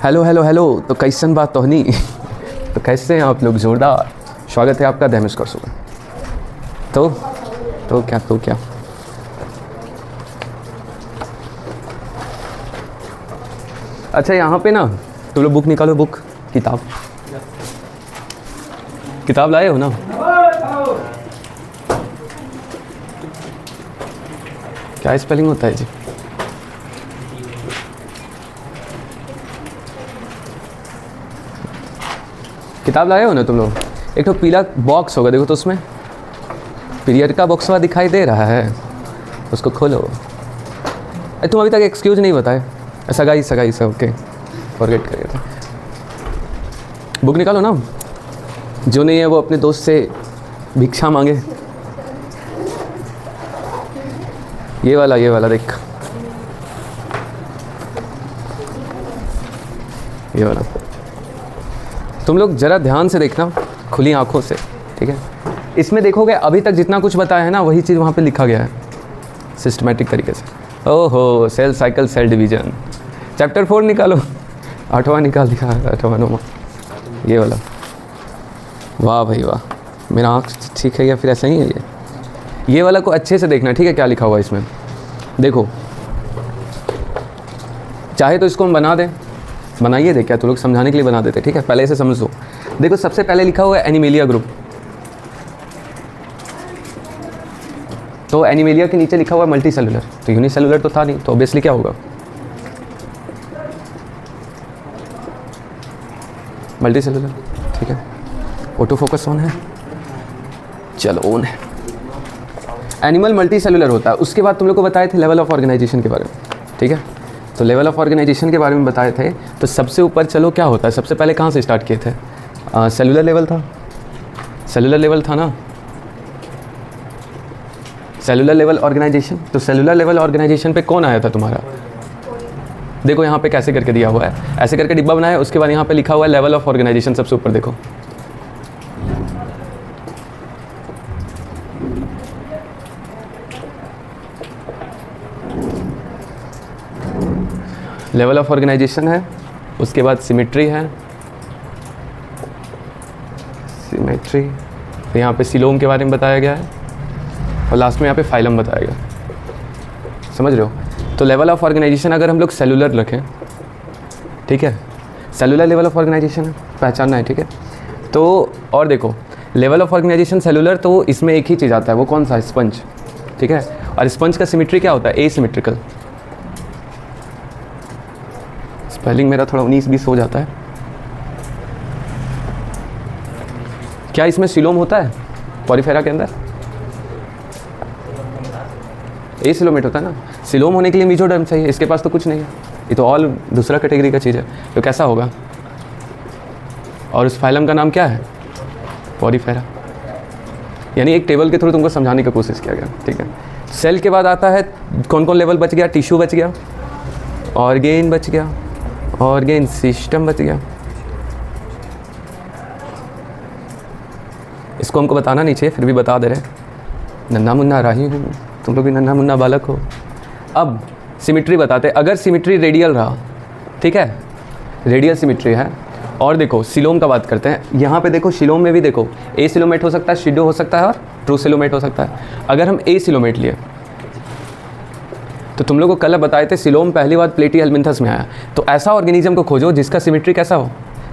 Hello hello hello. तो कैसन बात तो नहीं तो कैसे हैं आप लोग? जोरदार स्वागत है आपका धैमेश कर सुबह। तो क्या अच्छा यहाँ पे ना तुम लोग बुक निकालो, बुक किताब लाए हो ना? क्या स्पेलिंग होता है जी? किताब लाए हो ना तुम लोग? एक तो पीला बॉक्स होगा, देखो तो उसमें पीरियड का बॉक्स दे रहा है, उसको खोलो। अरे तुम अभी तक एक्सक्यूज नहीं बताए। सगाई से ओके, फॉरगेट करिए। तो बुक निकालो ना, जो नहीं है वो अपने दोस्त से भिक्षा मांगे। ये वाला देख, ये वाला। तुम लोग ज़रा ध्यान से देखना, खुली आंखों से, ठीक है? इसमें देखोगे अभी तक जितना कुछ बताया है ना वही चीज़ वहाँ पे लिखा गया है सिस्टमेटिक तरीके से। ओहो, cell cycle cell division, chapter 4 निकालो। 8वां निकाल दिया, 8वां 9वां, ये वाला। वाह भाई वाह, मेरा आँख ठीक है या फिर ऐसा ही है? ये वाला को अच्छे से देखना, ठीक है? क्या लिखा हुआ है इसमें देखो। चाहे तो इसको हम बना दें, बनाइए दे, क्या तुम लोग समझाने के लिए बना देते, ठीक है? पहले से समझ लो। देखो सबसे पहले लिखा हुआ है एनिमेलिया ग्रुप, तो एनिमेलिया के नीचे लिखा हुआ है मल्टी सेलुलर, तो यूनिसेलुलर तो था नहीं, तो ऑब्वियसली क्या होगा? मल्टी सेलुलर, ठीक है? ऑटो फोकस ऑन है, चलो ऑन है। एनिमल मल्टी सेलुलर होता है। उसके बाद तुम लोग को बताए थे लेवल ऑफ ऑर्गेनाइजेशन के बारे में, ठीक है? तो लेवल ऑफ ऑर्गेनाइजेशन के बारे में बताए थे। तो सबसे ऊपर चलो क्या होता है, सबसे पहले कहाँ से स्टार्ट किए थे? सेलुलर लेवल था, सेलुलर लेवल था ना, सेलुलर लेवल ऑर्गेनाइजेशन। तो सेलुलर लेवल ऑर्गेनाइजेशन पे कौन आया था तुम्हारा? देखो यहाँ पे कैसे करके दिया हुआ है, ऐसे करके डिब्बा बनाया, उसके बाद यहाँ पे लिखा हुआ है लेवल ऑफ ऑर्गेनाइजेशन। सबसे ऊपर देखो, लेवल ऑफ ऑर्गेनाइजेशन है, उसके बाद सिमेट्री है, सिमेट्री, तो यहाँ पे सिलोम के बारे में बताया गया है, और लास्ट में यहाँ पे फाइलम बताया गया। समझ रहे हो? तो लेवल ऑफ ऑर्गेनाइजेशन अगर हम लोग सेलुलर रखें, ठीक है? सेलुलर लेवल ऑफ ऑर्गेनाइजेशन है, पहचानना है, ठीक है? तो और देखो, लेवल ऑफ ऑर्गेनाइजेशन सेलुलर, तो इसमें एक ही चीज़ आता है, वो कौन सा? स्पंज, ठीक है? और स्पंज का सिमेट्री क्या होता है? एसिमेट्रिकल। स्पेलिंग मेरा थोड़ा 19-20 हो जाता है। क्या इसमें सिलोम होता है पॉलीफेरा के अंदर? एसिलोमेट होता है ना। सिलोम होने के लिए मीजोडर्म चाहिए, इसके पास तो कुछ नहीं है, ये तो ऑल दूसरा कैटेगरी का चीज़ है। तो कैसा होगा? और उस फाइलम का नाम क्या है? पॉलीफेरा। यानी एक टेबल के थ्रू तुमको समझाने की कोशिश किया गया, ठीक है? सेल के बाद आता है कौन कौन लेवल बच गया? टिश्यू बच गया, ऑर्गेन बच गया, ऑर्गेन सिस्टम बच गया। इसको हमको बताना नहीं चाहिए, फिर भी बता दे रहे। नन्हा मुन्ना राही हूँ, तुम लोग भी नन्हा मुन्ना बालक हो। अब सिमेट्री बताते, अगर सिमेट्री रेडियल रहा, ठीक है? रेडियल सिमेट्री है। और देखो सिलोम का बात करते हैं, यहाँ पे देखो सिलोम में भी देखो ए सिलोमेट हो सकता है, शिडो हो सकता है, और ट्रू सिलोमेट हो सकता है। अगर हम ए सिलोमेट लिए तो तुम लोग को कल बताए थे सिलोम पहली बार प्लेटीहेल्मिन्थस में आया। तो ऐसा ऑर्गेनिज्म को खोजो जिसका सिमेट्री कैसा हो,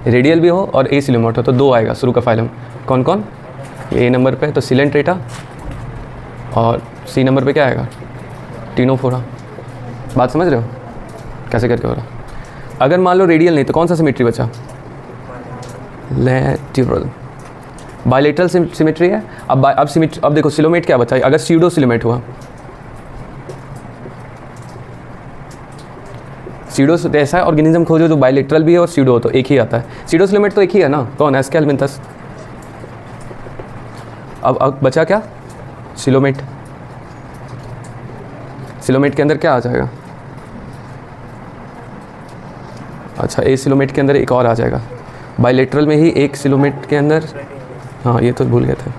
रेडियल भी हो और ए सिलोमेट हो। तो 2 आएगा शुरू का फाइलम, कौन कौन? ए नंबर पे तो सिलेंट्रेटा, और सी नंबर पे क्या आएगा? टीनोफोरा। बात समझ रहे हो कैसे करके हो रहा? अगर मान लो रेडियल नहीं तो कौन सा सिमेट्री बचा? लैटरल। बायलेटरल सिमेट्री है। अब देखो सिलोमेट क्या बचा? अगर स्यूडो सिलोमेट हुआ, स्यूडो ऐसा है ऑर्गेनिज्म खोजो जो बायलेटरल भी है और स्यूडो हो, तो एक ही आता है। स्यूडो सिलोमेट तो एक ही है ना, कौन? एस्केल्मिन्थस। अब बचा क्या? सिलोमेट। सिलोमेट के अंदर क्या आ जाएगा? अच्छा, ए सिलोमेट के अंदर एक और आ जाएगा, बायलेटरल में ही एक सिलोमेट के अंदर, हाँ ये तो भूल गए थे,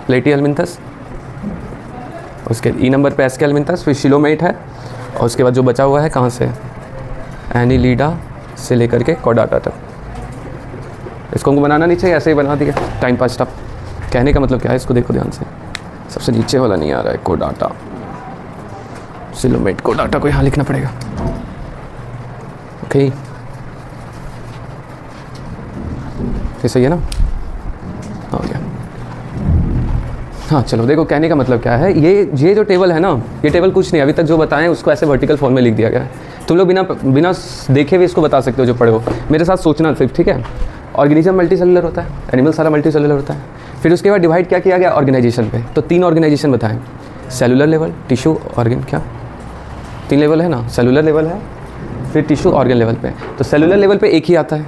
प्लेटीहेल्मिन्थस। उसके ई नंबर पे एस्केल्मिन्थस, फिर सिलोमेट है, और उसके बाद जो बचा हुआ है कहाँ से? एनिलिडा से लेकर के कॉर्डाटा तक। इसको हमको बनाना नहीं चाहिए, ऐसे ही बना दिया, टाइम पास स्टफ। कहने का मतलब क्या है, इसको देखो ध्यान से, सबसे नीचे वाला नहीं आ रहा है, कॉर्डाटा, सिलोमेट कॉर्डाटा को यहाँ लिखना पड़ेगा। ओके, ये सही है ना, हो गया। हाँ चलो देखो, कहने का मतलब क्या है, ये जो टेबल है ना, ये टेबल कुछ नहीं, अभी तक जो बताएं उसको ऐसे वर्टिकल फॉर्म में लिख दिया गया है। तुम लोग बिना देखे हुए इसको बता सकते हो जो पढ़े हो, मेरे साथ सोचना सिर्फ, ठीक है। ऑर्गेनिज्म मल्टी सेलुलर होता है, एनिमल सारा मल्टी सेलुलर होता है। फिर उसके बाद डिवाइड क्या किया गया, ऑर्गेनाइजेशन पे। तो 3 ऑर्गेनाइजेशन बताएं, सेलुलर लेवल, टिश्यू, ऑर्गन, क्या 3 लेवल है ना, सेलुलर लेवल है, फिर टिश्यू, ऑर्गन लेवल पे। तो सेलुलर लेवल पे एक ही आता है,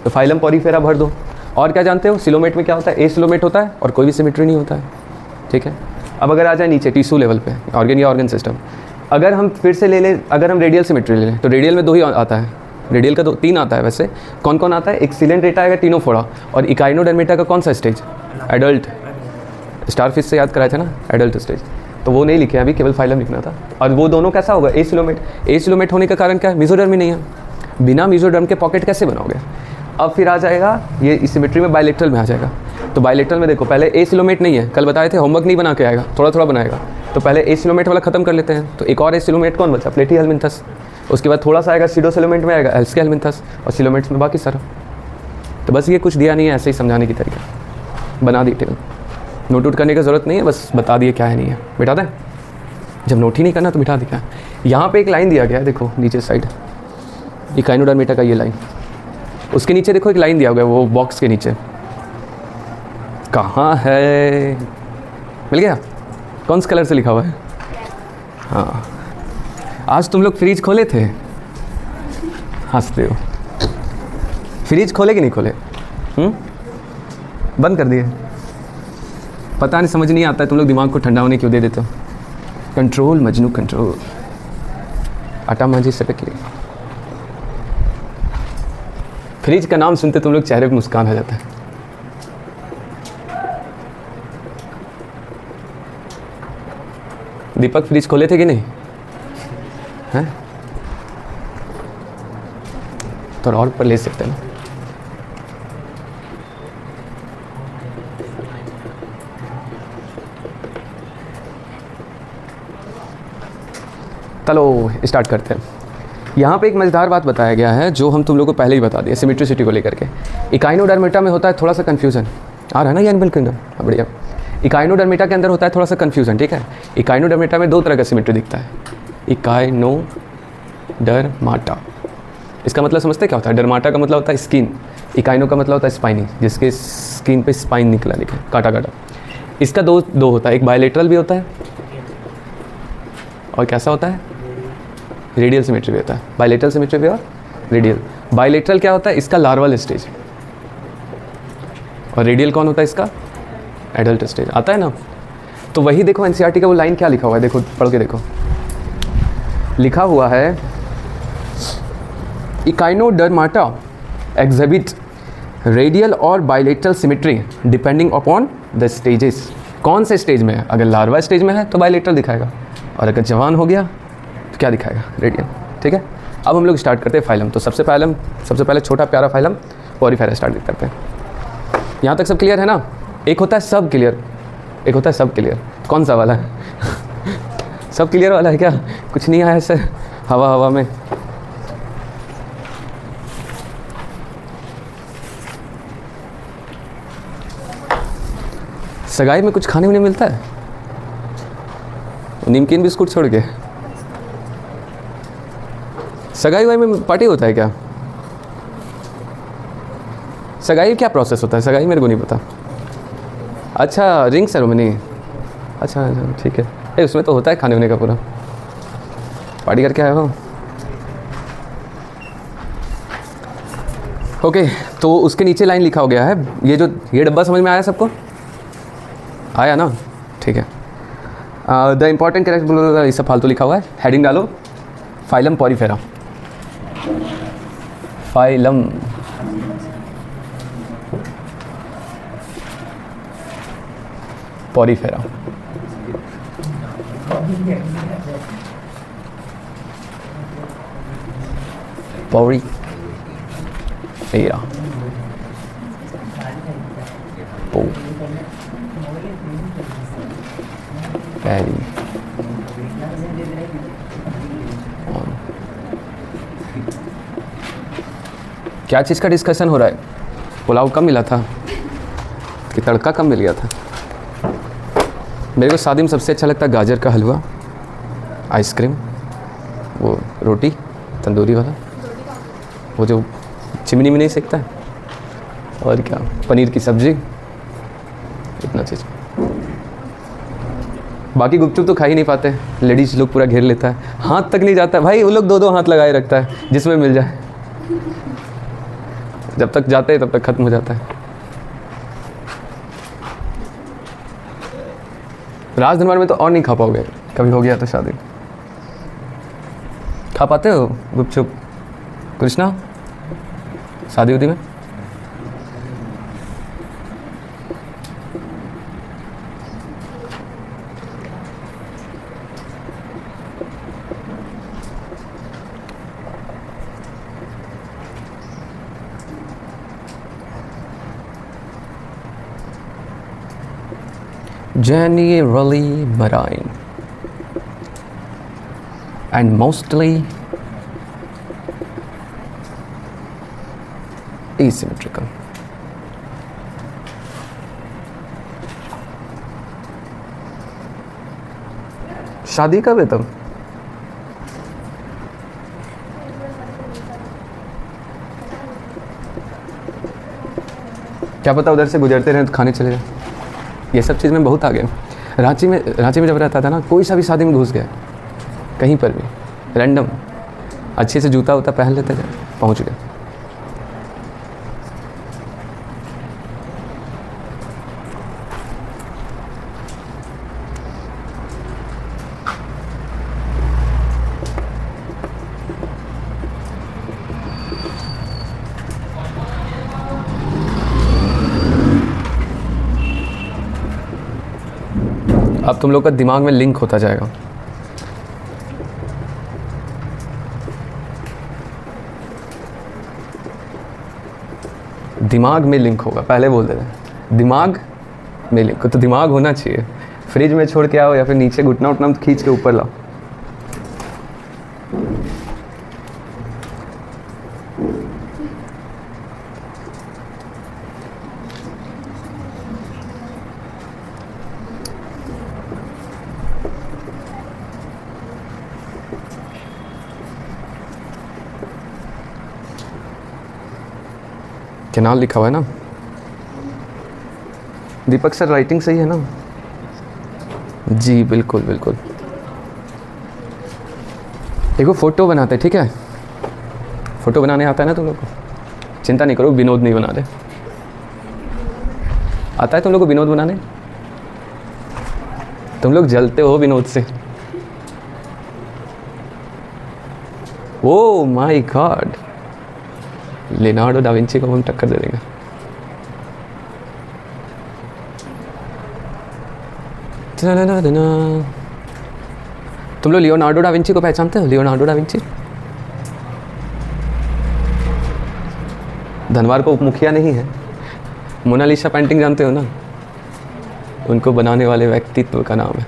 तो फाइलम पॉरीफेरा भर दो। और क्या जानते हो, सिलोमेट में क्या होता है, ए सिलोमेट होता है और कोई भी सिमेट्री नहीं होता है, ठीक है। अब अगर आ जाए नीचे टिश्यू लेवल पे, ऑर्गन या ऑर्गन सिस्टम, अगर हम फिर से ले लें, अगर हम रेडियल सिमेट्री ले लें, तो रेडियल में 2 ही आता है, रेडियल का 3 आता है वैसे। कौन कौन आता है, एक सिलेंड्रेटा आएगा, टिनोफोरा, और इकाइनोडर्मेटा का कौन सा स्टेज, एडल्ट, स्टारफिश से याद कराया था ना, एडल्ट स्टेज, तो वो नहीं लिखे अभी, केवल फाइलम लिखना था। और वो दोनों कैसा होगा, ए सिलोमेट। ए सिलोमेट होने का कारण क्या है, मेसोडर्म ही नहीं है, बिना मेसोडर्म के पॉकेट कैसे बनाओगे। अब फिर आ जाएगा ये इस सिमेट्री में बायलेटरल में आ जाएगा। तो बायलेटरल में देखो, पहले ए सिलोमेट नहीं है, कल बताए थे, होमवर्क नहीं बना के आएगा, थोड़ा थोड़ा बनाएगा। तो पहले ए सिलोमेट वाला खत्म कर लेते हैं, तो एक और ए सिलोमेट कौन बचा, प्लेटीहेल्मिन्थस। उसके बाद थोड़ा सा आएगा सीडो सिलोमेट में आएगा एल्स्केहेल्मिन्थस, और सिलोमेट्स में बाकी सारा। तो बस ये कुछ दिया नहीं है, ऐसे ही समझाने की तरीका बना दी टेबल। नोट आउट करने की ज़रूरत नहीं है, बस बता दिए क्या है नहीं है, बिठा दें। जब नोट ही नहीं करना तो बिठा दी क्या। यहाँ पे एक लाइन दिया गया है, देखो नीचे साइड, इकाइनोडर्मेटा का ये लाइन, उसके नीचे देखो एक लाइन दिया हुआ है, वो बॉक्स के नीचे कहाँ है, मिल गया, कौन से कलर से लिखा हुआ है। हाँ, आज तुम लोग फ्रिज खोले थे, हंसते हो, फ्रिज खोले कि नहीं खोले, बंद कर दिए, पता नहीं, समझ नहीं आता है, तुम लोग दिमाग को ठंडा होने क्यों दे देते हो। कंट्रोल मजनू कंट्रोल, आटा मांझी सटक लिए। फ्रिज का नाम सुनते तुम लोग चेहरे पे मुस्कान आ जाता है। दीपक फ्रिज खोले थे कि नहीं, हैं? थोड़ा और पर ले सकते हैं। चलो स्टार्ट करते हैं। यहाँ पे एक मज़ेदार बात बताया गया है जो हम तुम लोगों को पहले ही बता दिया, सिमेट्रिसिटी को लेकर के। इकाइनोडर्मेटा में होता है थोड़ा सा कन्फ्यूज़न, आ रहा है ना ये एनिमल किंगडम, बढ़िया। इकाइनोडर्मेटा के अंदर होता है थोड़ा सा कन्फ्यूज़न, ठीक है। इकाइनोडर्मेटा में 2 तरह का सिमेट्री दिखता है, इकाइनोडर्माटा, इसका मतलब समझते क्या होता है, डर्माटा का मतलब होता है स्किन, इकाइनो का मतलब होता है स्पाइनी, जिसके स्किन पे स्पाइन निकला लिखा है, काटा काटा। इसका दो होता है, एक बायलेटरल भी होता है और कैसा होता है, रेडियल सिमेट्री भी होता है। बायलेटरल सिमेट्री भी और रेडियल। बायलेटरल क्या होता है, इसका लार्वल स्टेज, और रेडियल कौन होता है इसका, एडल्ट स्टेज, आता है ना। तो वही देखो एनसीईआरटी का वो लाइन क्या लिखा हुआ है, देखो पढ़ के देखो, लिखा हुआ है इकाइनोडर्माटा एग्जिबिट रेडियल और bilateral symmetry depending upon the stages. कौन से स्टेज में है, अगर लार्वा स्टेज में है तो बायलेटरल दिखाएगा, और अगर जवान हो गया तो क्या दिखाएगा, रेडियल, ठीक है। अब हम लोग स्टार्ट करते हैं फाइलम। तो सबसे पहले छोटा प्यारा फाइलम पॉरीफेरा स्टार्ट करते हैं। यहाँ तक सब क्लियर है ना। एक होता है सब क्लियर, एक होता है सब क्लियर, कौन सा वाला है सब क्लियर वाला है क्या, कुछ नहीं आया ऐसे हवा में। सगाई में कुछ खाने में मिलता है, नमकीन बिस्कुट छोड़ के। सगाई वाई में पार्टी होता है क्या, सगाई क्या प्रोसेस होता है, सगाई मेरे को नहीं पता। अच्छा रिंग सेरेमनी, अच्छा ठीक है, उसमें तो होता है खाने वाने का पूरा, पार्टी करके आए हो। ओके, तो उसके नीचे लाइन लिखा हो गया है, ये डब्बा समझ में आया सबको, आया ना, ठीक है। द इम्पॉर्टेंट कैरेक्टर, ये सब फालतू लिखा हुआ है, हेडिंग डालो, phylum Porifera, phylum Porifera. Pauri era पो पैरी क्या चीज़ का डिस्कशन हो रहा है? पुलाव कम मिला था कि तड़का कम मिल गया था? मेरे को शादी में सबसे अच्छा लगता है गाजर का हलवा, आइसक्रीम, वो रोटी तंदूरी वाला, वो जो चिमनी में नहीं सेकता है, और क्या पनीर की सब्जी, इतना चीज़। बाकी गुपचुप तो खा ही नहीं पाते, लेडीज़ लोग पूरा घेर लेता है, हाथ तक नहीं जाता भाई, वो लोग दो दो हाथ लगाए रखता है जिसमें मिल जाए, जब तक जाते हैं तब तक खत्म हो जाता है। राजदरबार में तो और नहीं खा पाओगे, कभी हो गया तो शादी। खा पाते हो गुपचुप कृष्णा शादी उदी में? Generally marine and mostly asymmetrical. शादी कब है तब? क्या पता उधर से गुजरते रहे तो खाने चले जाए। ये सब चीज़ में बहुत आ गए। रांची में जब रहता था ना, कोई सा भी शादी में घुस गया, कहीं पर भी रैंडम अच्छे से जूता वूता पहन लेते थे, पहुंच गए। अब तुम लोग का दिमाग में लिंक होता जाएगा। दिमाग में लिंक होगा, पहले बोल देते दिमाग में लिंक, तो दिमाग होना चाहिए। फ्रिज में छोड़ के आओ या फिर नीचे घुटना उठना खींच के ऊपर लाओ। केनाल लिखा हुआ है ना? दीपक सर राइटिंग सही है ना? जी बिल्कुल बिल्कुल। देखो फोटो बनाते हैं, ठीक है? फोटो बनाने आता है ना तुम लोग को? चिंता नहीं करो, विनोद नहीं बना रहे। आता है तुम लोग को विनोद बनाने? तुम लोग जलते हो विनोद से। Oh my God, Leonardo da Vinci को हम टक्कर दे देंगे। तुम लोग लियोनार्डो डा विंची को पहचानते हो? लियोनार्डो डा विंची धनवार को मुखिया नहीं है। मोनालिसा पेंटिंग जानते हो ना? उनको बनाने वाले व्यक्तित्व का नाम है,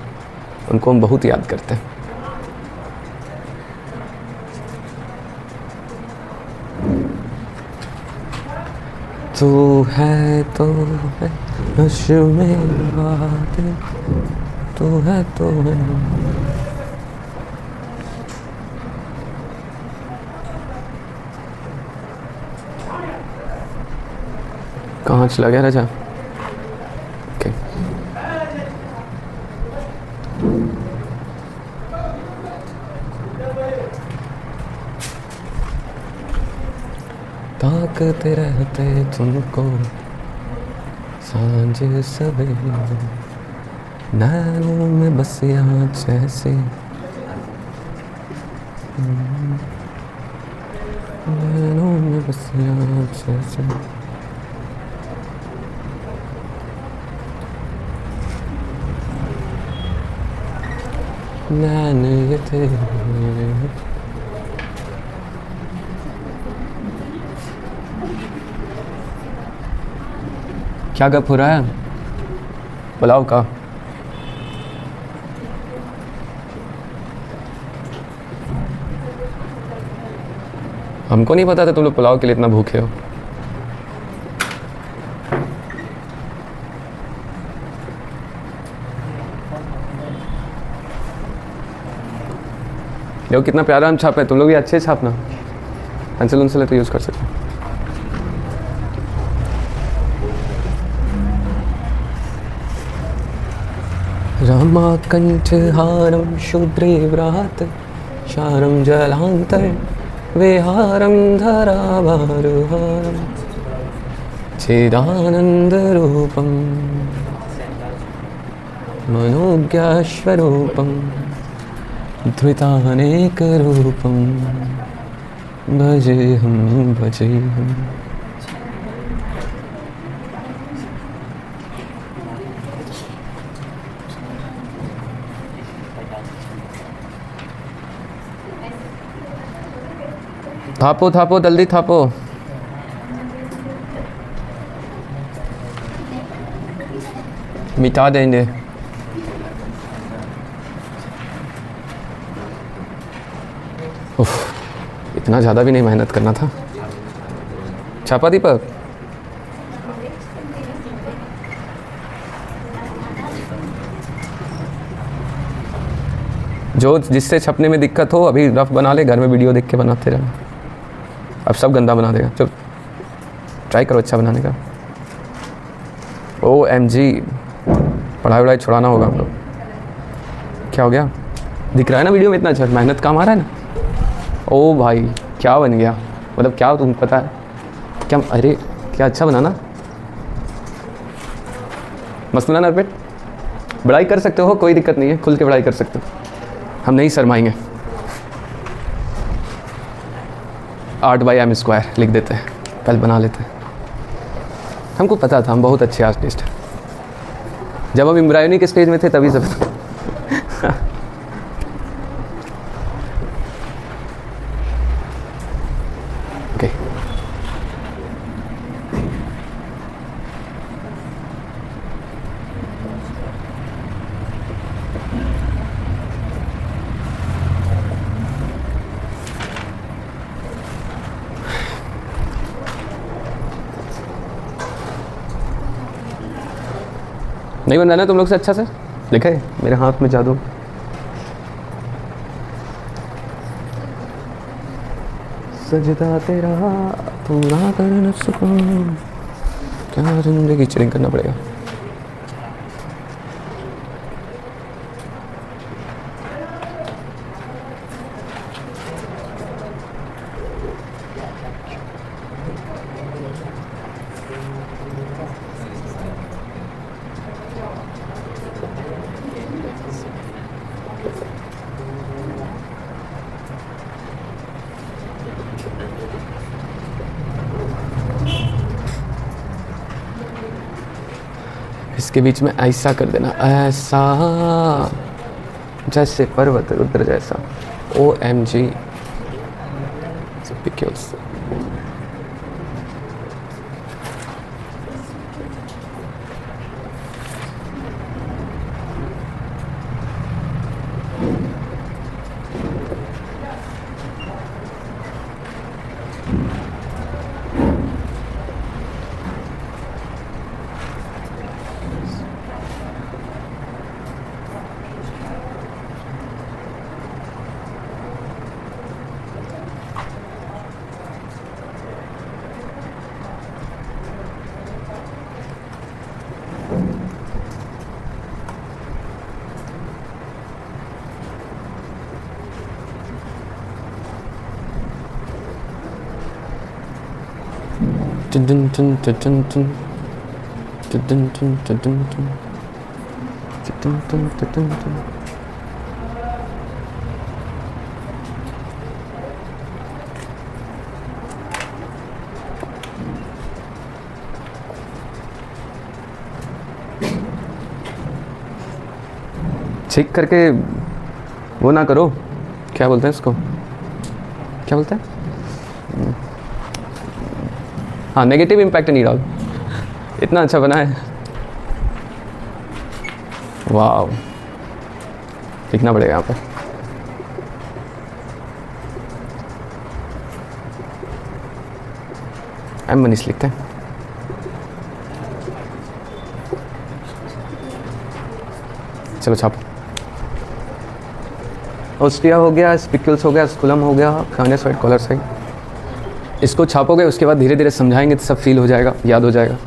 उनको हम बहुत याद करते हैं। तू है तो है नशे में बातें, तू है तो है। कहाँ चला गया राजा? ओके ताकते रहते तुमको सांझ सवेरे, नैनों में बस यहाँ जैसे, नैनों में बस यहाँ जैसे। नैन ये थे क्या गप हो रहा है? पुलाव का? हमको नहीं पता था तुम लोग पुलाव के लिए इतना भूखे हो। देखो कितना प्यारा हम छाप है, तुम लोग भी अच्छे छापना, पेंसिल उनसिल तो यूज़ कर सकते हो। रामाकंठहारं शूद्रे व्रात शारं जलांतर विहारं धराभारुहारं चिदानन्दरूपं मनोज्ञस्वरूपं धृतानेकरूपं भजेऽहं भजेऽहम्। थापो थापो जल्दी थापो। मिटा देंगे। उफ, इतना ज़्यादा भी नहीं मेहनत करना था। छापा दीपक? जो जिससे छपने में दिक्कत हो अभी रफ बना ले, घर में वीडियो देख के बनाते रहना। अब सब गंदा बना देगा। चल ट्राई करो अच्छा बनाने का। OMG, पढ़ाई वढ़ाई छुड़ाना होगा हम लोग। क्या हो गया? दिख रहा है ना वीडियो में इतना अच्छा, मेहनत काम आ रहा है ना। ओ भाई क्या बन गया, मतलब क्या तुम पता है क्या? अरे क्या अच्छा बना ना, मस्त बना ना अर्पित। बड़ाई कर सकते हो, कोई दिक्कत नहीं है, खुल के बड़ाई कर सकते हो, हम नहीं शर्माएंगे। 8/m² लिख देते हैं, पहले बना लेते हैं। हमको पता था हम बहुत अच्छे आर्टिस्ट हैं। जब हम एम्ब्रायडरी के स्टेज में थे तभी सब ओके। नहीं बन रहा ना तुम लोग से अच्छा से? देखा है मेरे हाथ में जादू। सजदा तेरा पूरा कर न सकूं, क्या जिंदगी चिलिंग करना पड़ेगा। इसके बीच में ऐसा कर देना, ऐसा जैसे पर्वत रुद्र जैसा। OMG pictures. Dun dun dun dun dun dun dun dun dun dun dun dun dun dun dun dun। Check करके वो ना करो, क्या बोलते हैं इसको, क्या बोलते हैं? हाँ, नेगेटिव इम्पैक्ट नहीं डालो। इतना अच्छा बना है, वाह, लिखना पड़ेगा यहाँ पर। एम मनीष लिखते हैं। चलो छापो। ऑस्ट्रिया हो गया, स्पिक्यूल्स हो गया, स्कुलम हो गया, फाइनेस वाइट कॉलर साइड। इसको छापोगे, उसके बाद धीरे धीरे समझाएंगे तो सब फील हो जाएगा, याद हो जाएगा।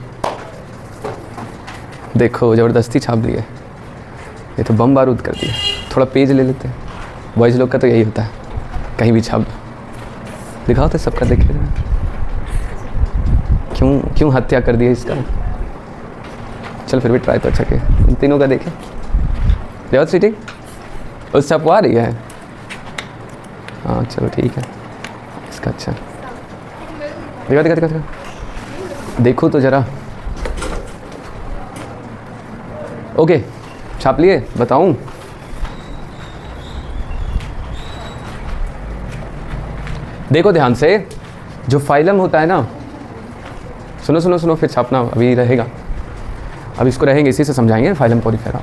देखो ज़बरदस्ती छाप दिए, ये तो बम बारूद कर दिया। थोड़ा पेज ले लेते हैं, बॉयज़ लोग का तो यही होता है, कहीं भी छाप दो। दिखाओ तो सबका, देखे क्यों हत्या कर दिया इसका। चल फिर भी ट्राई तो अच्छा किया। इन तीनों का देखें, देवत सिटी उस छपवा रही है। हाँ चलो ठीक है, इसका अच्छा दिखा दिखा दिखा दिखा, देखो तो ज़रा। ओके छाप लिए, बताऊं? देखो ध्यान से, जो फाइलम होता है ना, सुनो सुनो सुनो, फिर छापना अभी रहेगा, अब इसको रहेंगे, इसी से समझाएंगे फाइलम पोरिफेरा।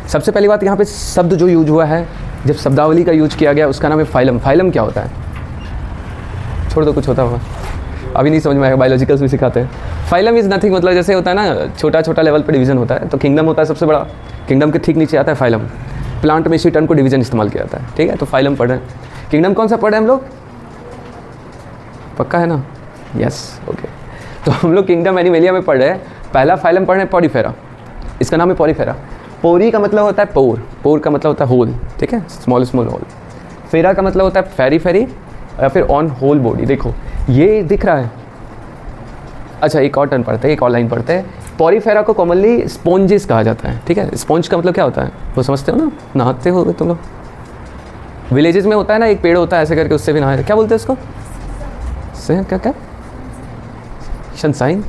सबसे पहली बात, यहाँ पे शब्द जो यूज हुआ है, जब शब्दावली का यूज किया गया, उसका नाम है फाइलम। फाइलम क्या होता है? छोड़ दो, कुछ होता होगा, अभी नहीं समझ में आएगा, बायोलॉजिकल्स भी सिखाते हैं। फाइलम इज़ नथिंग, मतलब जैसे होता है ना, छोटा छोटा लेवल पर डिवीजन होता है, तो किंगडम होता है सबसे बड़ा, किंगडम के ठीक नीचे आता है फाइलम। प्लांट में इसी टर्म को डिवीजन इस्तेमाल किया जाता है, ठीक है? तो फाइलम पढ़ रहे हैं। किंगडम कौन सा पढ़ रहे हैं हम लोग? पक्का है ना? Yes, okay. तो हम लोग किंगडम एनिमेलिया में पढ़ रहे हैं। पहला फाइलम पढ़ रहे हैं पोरिफेरा, इसका नाम है पोरिफेरा। पोरी का मतलब होता है पोर, पोर का मतलब होता है होल, ठीक है, स्मॉल स्मॉल होल। फेरा का मतलब होता है फेरी फेरी, या फिर ऑन होल बॉडी। देखो ये दिख रहा है। अच्छा एक और टर्न पढ़ते हैं, एक और लाइन पढ़ते हैं। पोरिफेरा को कॉमनली स्पॉन्जेस कहा जाता है, ठीक है? स्पॉन्ज का मतलब क्या होता है, वो समझते हो ना? नहाते हो तुम लोग, विलेजेस में होता है ना, एक पेड़ होता है ऐसे करके, उससे भी नहाते, क्या बोलते हैं उसको? क्या क्या सनसाइन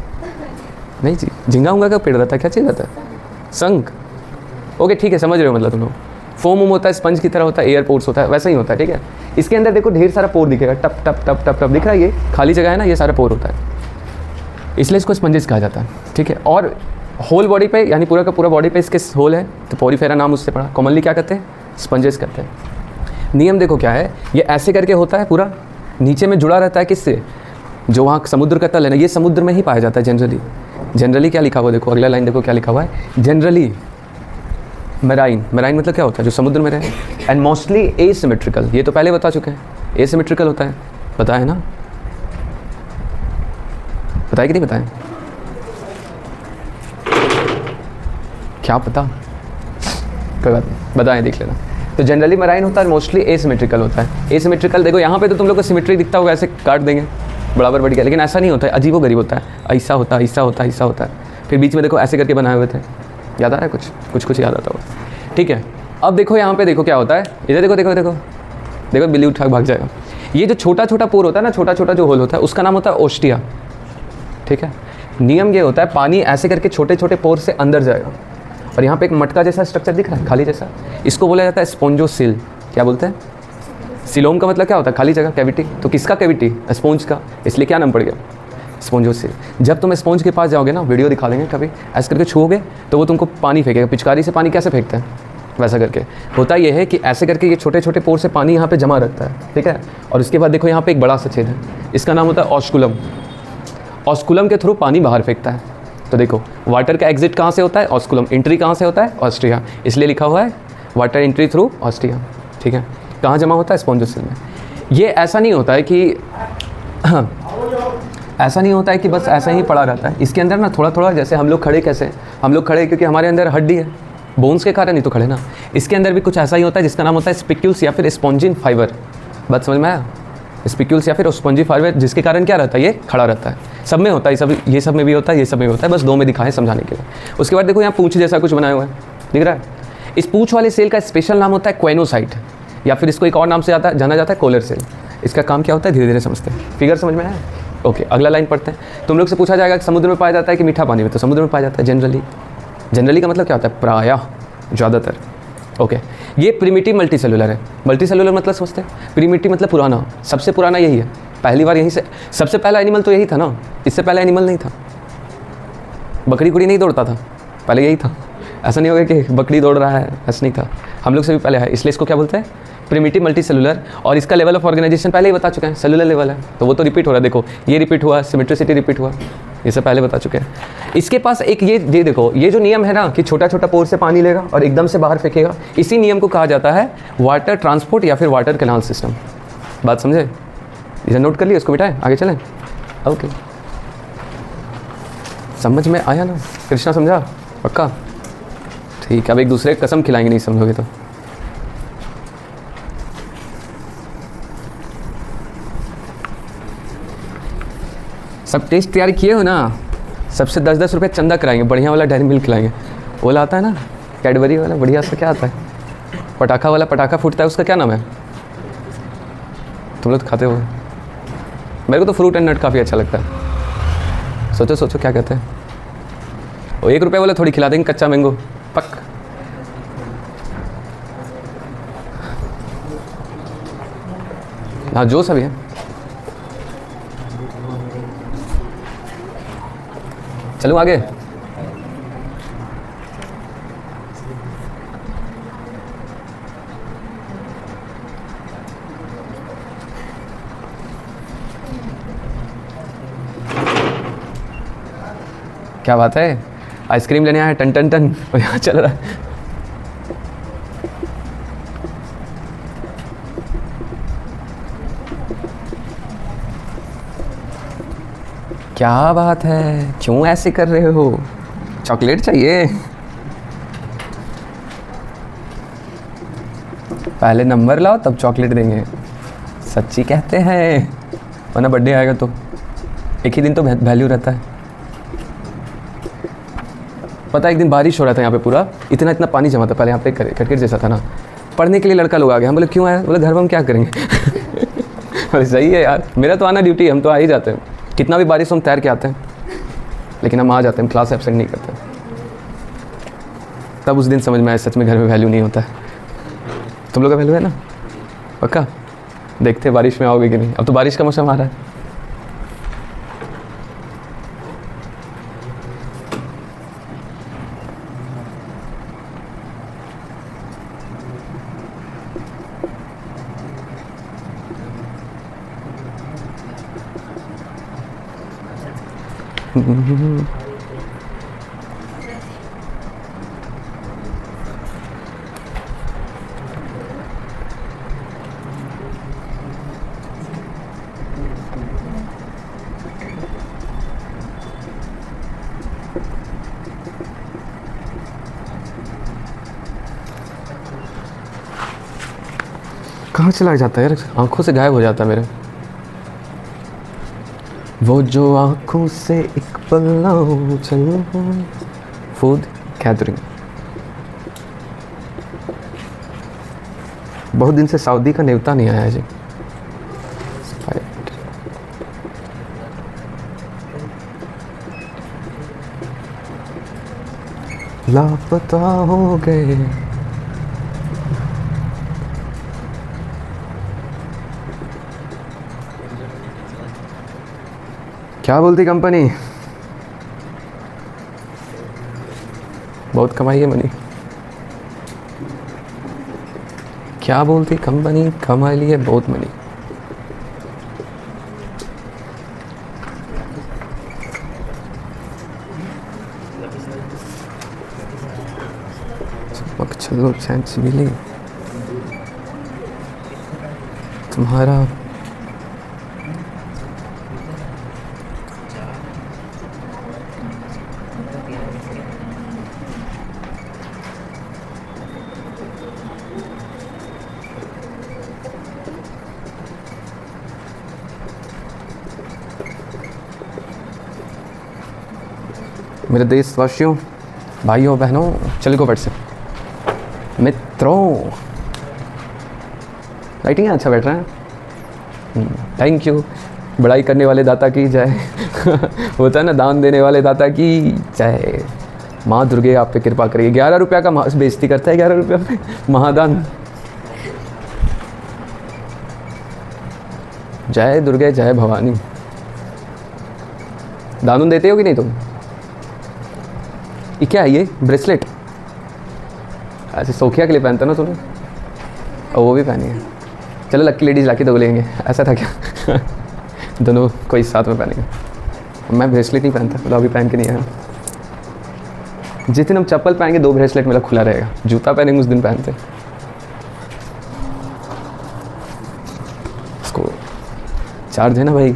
नहीं जी, झिंगा उंगा का पेड़ रहता है, क्या चीज़ रहता है? संक। ओके ठीक है, समझ रहे हो मतलब तुम लोग। फोम होता है, स्पंज की तरह होता है, एयर पोर्स होता है, वैसा ही होता है, ठीक है? इसके अंदर देखो ढेर सारा पोर दिखेगा, टप टप टप टप टप दिख रहा है, ये खाली जगह है ना, ये सारा पोर होता है, इसलिए इसको स्पंजेस कहा जाता है, ठीक है? और होल बॉडी पे, यानी पूरा का पूरा बॉडी पे इसके होल है, तो पोरिफेरा नाम उससे पड़ा। कॉमनली क्या कहते हैं? स्पंजेस कहते हैं। नियम देखो क्या है, ये ऐसे करके होता है, पूरा नीचे में जुड़ा रहता है, किससे? जो वहाँ समुद्र का तल है ना, ये समुद्र में ही पाया जाता है जनरली। जनरली क्या लिखा हुआ देखो, अगला लाइन देखो क्या लिखा हुआ है, जनरली मेराइन। मेराइन मतलब क्या होता है? जो समुद्र में रहे। एंड मोस्टली एसिमेट्रिकल, ये तो पहले बता चुके हैं, एसिमेट्रिकल होता है, बताया है ना? बताया कि नहीं बताया? क्या पता, कोई बात नहीं, बताएं, देख लेना। तो जनरली मेराइन होता है, मोस्टली एसिमेट्रिकल होता है। एसिमेट्रिकल देखो यहाँ पे तो तुम लोग को सिमेट्री दिखता होगा, ऐसे काट देंगे बराबर बढ़ गया, लेकिन ऐसा नहीं होता है, अजीबो गरीब होता है, ऐसा होता है, ऐसा होता है, ऐसा होता है, फिर बीच में देखो ऐसे करके बनाए हुए थे, याद आ रहा है? कुछ याद आता होगा, ठीक है? अब देखो यहाँ पे देखो क्या होता है, इधर देखो देखो देखो देखो, बिल्ली उठा भाग जाएगा। ये जो छोटा छोटा पोर होता है ना, छोटा छोटा जो होल होता है, उसका नाम होता है ओस्टिया, ठीक है? नियम ये होता है, पानी ऐसे करके छोटे छोटे पोर से अंदर जाएगा, और यहाँ पे एक मटका जैसा स्ट्रक्चर दिख रहा है, खाली जैसा, इसको बोला जाता है स्पोंजोसिल। क्या बोलते हैं? सिलोम का मतलब क्या होता है? खाली जगह, कैविटी। तो किसका कैविटी? स्पॉन्ज का, इसलिए क्या नाम पड़ गया? स्पॉन्जोसिल। जब तुम स्पॉन्ज के पास जाओगे ना, वीडियो दिखा देंगे कभी, ऐसे करके छूओगे तो वो तुमको पानी फेंकेगा। पिचकारी से पानी कैसे फेंकते हैं? वैसा करके। होता यह है कि ऐसे करके ये छोटे छोटे पोर से पानी यहाँ पे जमा रहता है, ठीक है? और उसके बाद देखो यहाँ पे एक बड़ा सा छेद है, इसका नाम होता है ऑस्कुलम। ऑस्कुलम के थ्रू पानी बाहर फेंकता है। तो देखो वाटर का एग्जिट कहाँ से होता है? ऑस्कुलम। एंट्री कहाँ से होता है? ऑस्ट्रिया। इसलिए लिखा हुआ है वाटर एंट्री थ्रू ऑस्ट्रिया, ठीक है? कहाँ जमा होता है? स्पॉन्जोसिल में। ये ऐसा नहीं होता है कि ऐसा नहीं होता है कि बस ऐसा ही पड़ा रहता है, इसके अंदर ना थोड़ा थोड़ा, जैसे हम लोग खड़े कैसे, हम लोग खड़े क्योंकि हमारे अंदर हड्डी है, बोन्स के कारण ही तो खड़े ना, इसके अंदर भी कुछ ऐसा ही होता है जिसका नाम होता है स्पिक्यूल्स या फिर स्पॉन्जिन फाइबर। बात समझ में आया? स्पिक्यूल्स या फिर स्पॉन्जी फाइबर, जिसके कारण क्या रहता है? ये खड़ा रहता है। सब में होता है, ये सब में भी होता है, ये सब में भी होता है, बस दो में दिखाएं समझाने के लिए। उसके बाद देखो यहाँ पूंछ जैसा कुछ बनाया हुआ है, दिख रहा है? इस पूंछ वाले सेल का स्पेशल नाम होता है क्वेनोसाइट, या फिर इसको एक और नाम से जाना जाता है कोलर सेल। इसका काम क्या होता है? धीरे धीरे समझते हैं। फिगर समझ में आया? ओके, अगला लाइन पढ़ते हैं। तुम लोग से पूछा जाएगा कि समुद्र में पाया जाता है कि मीठा पानी में? तो समुद्र में पाया जाता है जनरली। जनरली का मतलब क्या होता है? प्रायः, ज़्यादातर। ओके, ये प्रिमिटिव मल्टी सेलुलर है। मल्टी सेलुलर मतलब समझते हैं? प्रिमिटिव मतलब पुराना, सबसे पुराना यही है। पहली बार यहीं से, सबसे पहला एनिमल तो यही था ना, इससे पहला एनिमल नहीं था। बकरी कुड़ी नहीं दौड़ता था, पहले यही था। ऐसा नहीं होगा कि बकरी दौड़ रहा है, ऐसा नहीं था, हम लोग से भी पहले है, इसलिए इसको क्या बोलते हैं, प्रिमिटिव मल्टी सेलुलर। और इसका लेवल ऑफ ऑर्गेनाइजेशन पहले ही बता चुके हैं, सेलुलर लेवल है, तो वो तो रिपीट हो रहा है। देखो ये रिपीट हुआ, सिमेट्रिसिटी रिपीट हुआ, ये सब पहले बता चुके हैं। इसके पास एक ये देखो, ये जो नियम है ना कि छोटा छोटा पोर से पानी लेगा और एकदम से बाहर फेंकेगा, इसी नियम को कहा जाता है वाटर ट्रांसपोर्ट या फिर वाटर कैनाल सिस्टम। बात समझे? इसे नोट कर लिया, इसको मिटाएं, आगे चलें। ओके, समझ में आया ना? कृष्णा समझा? पक्का? ठीक है, अब एक दूसरे की कसम खिलाएंगे नहीं समझोगे तो। सब टेस्ट तैयारी किए हो ना? सबसे 10-10 रुपये चंदा कराएंगे, बढ़िया वाला डेयरी मिल्क खिलाएंगे। वो वाला आता है ना, कैडबरी वाला बढ़िया सा, क्या आता है, पटाखा वाला, पटाखा फूटता है, उसका क्या नाम है? तुम लोग तो खाते हो। मेरे को तो फ्रूट एंड नट काफ़ी अच्छा लगता है। सोचो सोचो क्या कहते हैं वो, 1 रुपये वाला थोड़ी खिला देंगे, कच्चा मैंगो पक। हाँ जो सभी है, चलूँ आगे? क्या बात है, आइसक्रीम लेने आया टन टन टन, और यहाँ चल रहा है। क्या बात है, क्यों ऐसे कर रहे हो? चॉकलेट चाहिए? पहले नंबर लाओ तब चॉकलेट देंगे, सच्ची कहते हैं, वरना बर्थडे आएगा तो एक ही दिन तो वैल्यू रहता है। पता है एक दिन बारिश हो रहा था यहाँ पे, पूरा इतना इतना पानी जमा था, पहले यहाँ पे कटकट जैसा था ना, पढ़ने के लिए लड़का लोग आ गए। हम बोले क्यों आया? बोले घर में हम क्या करेंगे। बोले सही है यार, मेरा तो आना ड्यूटी, हम तो आ ही जाते हैं, कितना भी बारिश हम तैर के आते हैं, लेकिन हम आ जाते हैं, क्लास एब्सेंट नहीं करते। तब उस दिन समझ में आया सच में घर में वैल्यू नहीं होता है। तुम लोग का वैल्यू है ना? पक्का? देखते बारिश में आओगे कि नहीं। अब तो बारिश का मौसम आ रहा है। कहाँ चला जाता है यार, आंखों से गायब हो जाता है मेरे। वो जो आंखों से एक पल चल फूड गैदरिंग। बहुत दिन से सऊदी का नेवता नहीं आया जी। लापता हो गए। क्या बोलती कंपनी? बहुत कमाई है मनी। क्या बोलती कंपनी? कमा ली है बहुत मनी। चलो चांस मिली तुम्हारा। मेरे देशवासियों, भाइयों बहनों, चलो को बैठ से मित्रों, लाइटिंग अच्छा बैठ रहा है। Thank you. बड़ाई करने वाले दाता की जय। होता है ना, दान देने वाले दाता की जय। माँ दुर्गे आप पे कृपा करिए। 11 रुपया का बेइज्जती करता है, 11 रुपया पे महादान। जय दुर्गे जय भवानी। दान देते हो कि नहीं तुम? ये क्या है, ये ब्रेसलेट ऐसे सोखिया के लिए पहनते ना तुम लोग, और वो भी पहनी है। चलो लक्की लेडीज़ लाके तो लेंगे, ऐसा था क्या? दोनों कोई साथ में पहनेंगे। मैं ब्रेसलेट नहीं पहनता, मतलब अभी पहन के नहीं आया। जिस दिन हम चप्पल पहनेंगे 2 ब्रेसलेट मेरा खुला रहेगा, जूता पहनेंगे उस दिन पहनते। इसको चार्ज है ना भाई,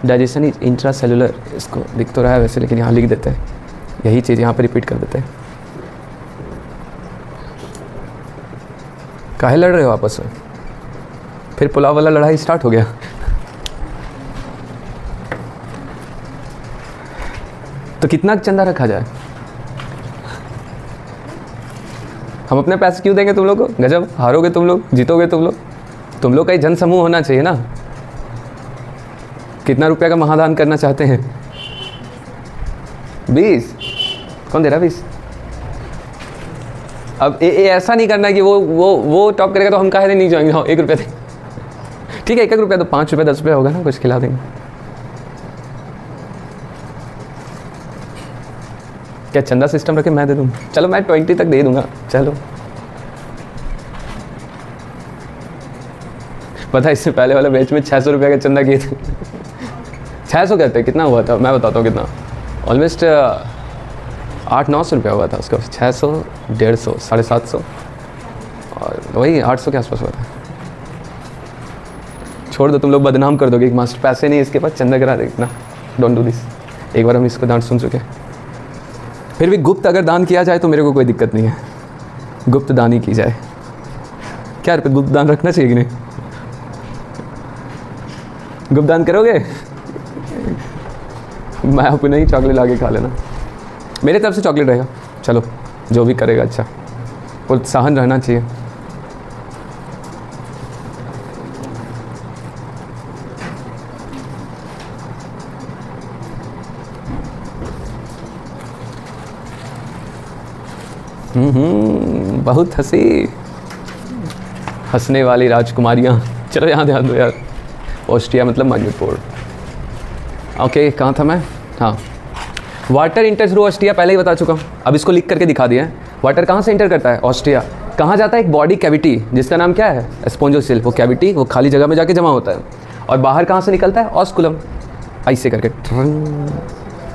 डाइजेशन इज इंट्रा सेलुलर, इसको लिख तो रहा है वैसे, लेकिन यहाँ लिख देते हैं, यही चीज़ यहाँ पर रिपीट कर देते हैं। काहे लड़ रहे हो आपस में? फिर पुलाव वाला लड़ाई स्टार्ट हो गया। तो कितना चंदा रखा जाए? हम अपने पैसे क्यों देंगे तुम लोग को? गजब, हारोगे तुम लोग, जीतोगे तुम लोग। तुम लोग का ही जन समूह होना चाहिए ना। कितना रुपया का महादान करना चाहते हैं? 20? कौन दे रहा 20? अब ऐसा नहीं करना कि वो टॉप करेगा तो हम काहे नहीं जाएंगे। हाँ 1 रुपया दे, ठीक है 1 रुपया तो 5 रुपये 10 रुपये होगा ना, कुछ खिला देंगे। क्या चंदा सिस्टम रखे मैं दे दूँ? चलो मैं 20 तक दे दूंगा। चलो पता है इससे पहले वाले बैच में 600 रुपये का चंदा किए थे। 600 कहते कितना हुआ था मैं बताता हूँ कितना, ऑलमोस्ट 800-900 रुपया हुआ था उसका। 600, 150, 750 और वही 800 के आसपास हुआ था। छोड़ दो, तुम लोग बदनाम कर दोगे कि मास्टर पैसे नहीं इसके पास, चंदा करा दे इतना। Don't do this. एक बार हम इसको डांट सुन चुके। फिर भी गुप्त अगर दान किया जाए तो मेरे को कोई दिक्कत नहीं है, गुप्त दान ही की जाए। क्या रुपये गुप्त दान रखना चाहिए कि नहीं? गुप्त दान करोगे? मैं अपने ही चॉकलेट ला के खा लेना, मेरे तरफ से चॉकलेट रहेगा। चलो जो भी करेगा अच्छा, प्रोत्साहन रहना चाहिए। बहुत हंसने वाली राजकुमारियाँ। चलो यहाँ ध्यान दो यार, ऑस्ट्रिया मतलब मणिपुर। ओके कहाँ था मैं? हाँ, वाटर इंटर थ्रू ऑस्ट्रिया, पहले ही बता चुका हूँ, अब इसको लिख करके दिखा दिया है। वाटर कहाँ से इंटर करता है? ऑस्ट्रिया। कहाँ जाता है? एक बॉडी कैविटी जिसका नाम क्या है? स्पोंजोसेल। वो कैविटी वो खाली जगह में जाके जमा होता है। और बाहर कहाँ से निकलता है? ऑस्कुलम। ऐसे करके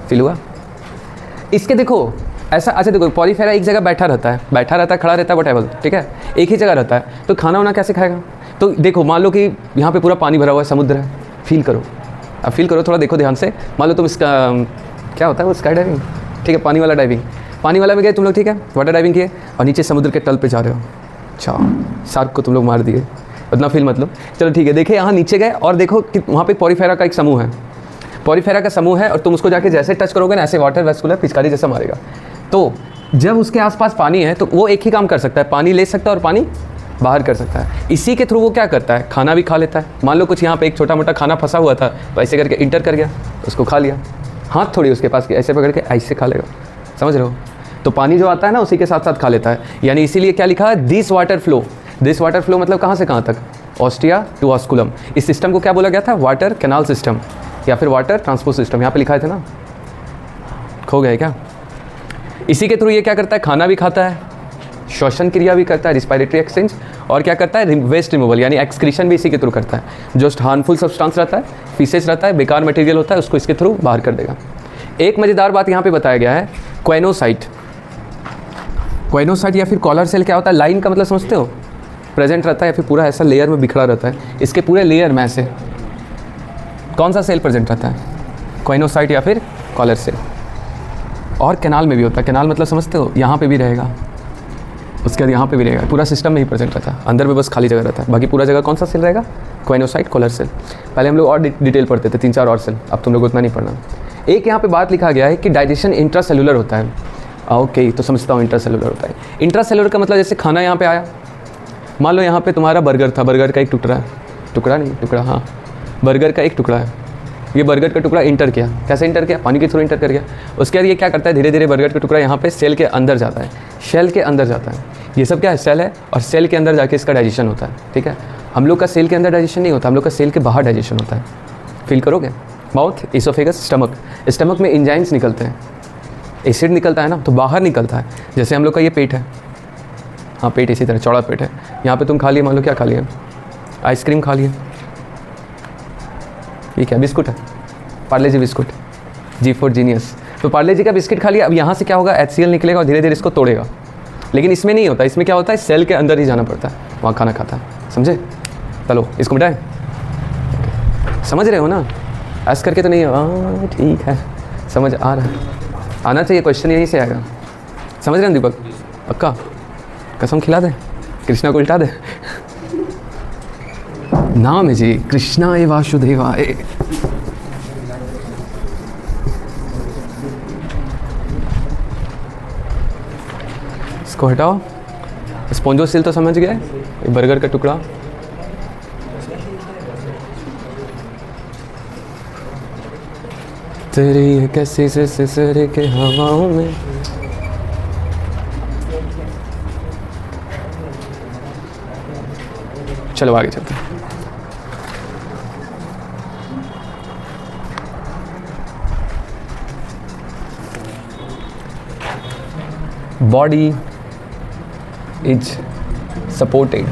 फील हुआ इसके। देखो ऐसा, अच्छा देखो पॉलीफेरा एक जगह बैठा रहता है, खड़ा रहता है, व्हाटएवर, ठीक है, एक ही जगह रहता है, तो खाना वाना कैसे खाएगा? तो देखो मान लो कि यहाँ पे पूरा पानी भरा हुआ है, समुद्र है, फील करो, अब फील करो थोड़ा, देखो ध्यान से। मान लो तुम इसका क्या होता है वो स्काई डाइविंग, ठीक है, पानी वाला डाइविंग, पानी वाला में गए तुम लोग, ठीक है, वाटर डाइविंग किए और नीचे समुद्र के तल पे जा रहे हो। अच्छा, शार्क को तुम लोग मार दिए, उतना फील मतलब। चलो ठीक है, देखिए यहाँ नीचे गए और देखो कि वहाँ पे पॉलीफेरा का एक समूह है, पॉलीफेरा का समूह है, और तुम उसको जाके जैसे टच करोगे ना ऐसे वाटर वेस्कुलर पिचकारी जैसा मारेगा। तो जब उसके आसपास पानी है तो वो एक ही काम कर सकता है, पानी ले सकता है और पानी बाहर कर सकता है। इसी के थ्रू वो क्या करता है? खाना भी खा लेता है। मान लो कुछ यहाँ पे एक छोटा मोटा खाना फंसा हुआ था, तो ऐसे करके इंटर कर गया, उसको खा लिया। हाथ थोड़ी उसके पास ऐसे पकड़ के ऐसे खा लेगा, समझ रहे हो? तो पानी जो आता है ना उसी के साथ साथ खा लेता है। यानी इसीलिए क्या लिखा है? This water flow. This water flow मतलब कहाँ से कहाँ तक? Ostia to osculum. इस सिस्टम को क्या बोला गया था? वाटर कैनाल सिस्टम या फिर वाटर ट्रांसपोर्ट सिस्टम। यहाँ पे लिखा थे ना, खो गए क्या? इसी के थ्रू ये क्या करता है? खाना भी खाता है, श्वसन क्रिया भी करता है, रिस्पायरेटरी एक्सचेंज, और क्या करता है? वेस्ट रिमूवल यानी एक्सक्रीशन भी इसी के थ्रू करता है। जो हार्मफुल सब्सटेंस रहता है, फीसेस रहता है, बेकार मटेरियल होता है, उसको इसके थ्रू बाहर कर देगा। एक मज़ेदार बात यहाँ पे बताया गया है, क्वेनोसाइट। क्वेनोसाइट या फिर कॉलर सेल क्या होता है? लाइन का मतलब समझते हो? प्रेजेंट रहता है या फिर पूरा ऐसा लेयर में बिखरा रहता है। इसके पूरे लेयर में ऐसे कौन सा सेल प्रेजेंट रहता है? क्वेनोसाइट या फिर कॉलर सेल। और कैनाल में भी होता है। कैनाल मतलब समझते हो? यहाँ पे भी रहेगा, उसके बाद यहाँ पे भी रहेगा, पूरा सिस्टम में ही प्रेजेंट रहता है। अंदर में बस खाली जगह रहता है, बाकी पूरा जगह कौन सा सेल रहेगा? क्वेनोसाइट, कॉलर सेल। पहले हम लोग और डिटेल पढ़ते थे, 3-4 और सेल, अब तुम लोग उतना नहीं पढ़ना। एक यहाँ पे बात लिखा गया है कि डाइजेशन इंट्रासेलुलर होता है। ओके, तो समझता हूँ इंट्रासेलुलर होता है। इंट्रासेलुलर का मतलब जैसे खाना यहाँ पे आया, मान लो यहाँ पे तुम्हारा बर्गर था, बर्गर का एक टुकड़ा हाँ, बर्गर का एक टुकड़ा है। ये बर्गर का टुकड़ा इंटर किया, कैसे इंटर किया? पानी के थ्रू इंटर कर गया। उसके बाद ये क्या करता है? धीरे धीरे बर्गर का टुकड़ा यहाँ पे सेल के अंदर जाता है, शेल के अंदर जाता है। ये सब क्या है? सेल है, और सेल के अंदर जाके इसका डाइजेशन होता है, ठीक है। हम लोग का सेल के अंदर डाइजेशन नहीं होता, हम लोग का सेल के बाहर डाइजेशन होता है। फील करोगे? Mouth, oesophagus, stomach. स्टमक में एंजाइम्स निकलते हैं, एसिड निकलता है ना तो बाहर निकलता है। जैसे हम लोग का ये पेट है, हाँ पेट इसी तरह चौड़ा पेट है, यहाँ पे तुम खा लिए, मान लो क्या खा लिए, आइसक्रीम खा लिए, ये क्या बिस्कुट है, पार्ले जी बिस्कुट, G4 जीनियस। तो पार्ले जी का बिस्किट खा लिया, अब यहाँ से क्या होगा, HCl निकलेगा और धीरे धीरे इसको तोड़ेगा। लेकिन इसमें नहीं होता, इसमें क्या होता है, सेल के अंदर ही जाना पड़ता है, वहाँ खाना खाता है, समझे। चलो इसको मिटाएं, समझ रहे हो ना, ऐसा करके तो नहीं है, हाँ ठीक है समझ आ रहा है, आना चाहिए, क्वेश्चन यहीं से आएगा। समझ रहे हैं दीपक, पक्का कसम खिला दे, कृष्णा को उल्टा दे। नाम है जी कृष्णाय वासुदेवाय। इसको हटाओ, स्पॉन्जोसिल तो समझ गए, बर्गर का टुकड़ा। तेरी कैसी से सिसरे के हवाओं में, चलो आगे चलते हैं। बॉडी इज सपोर्टेड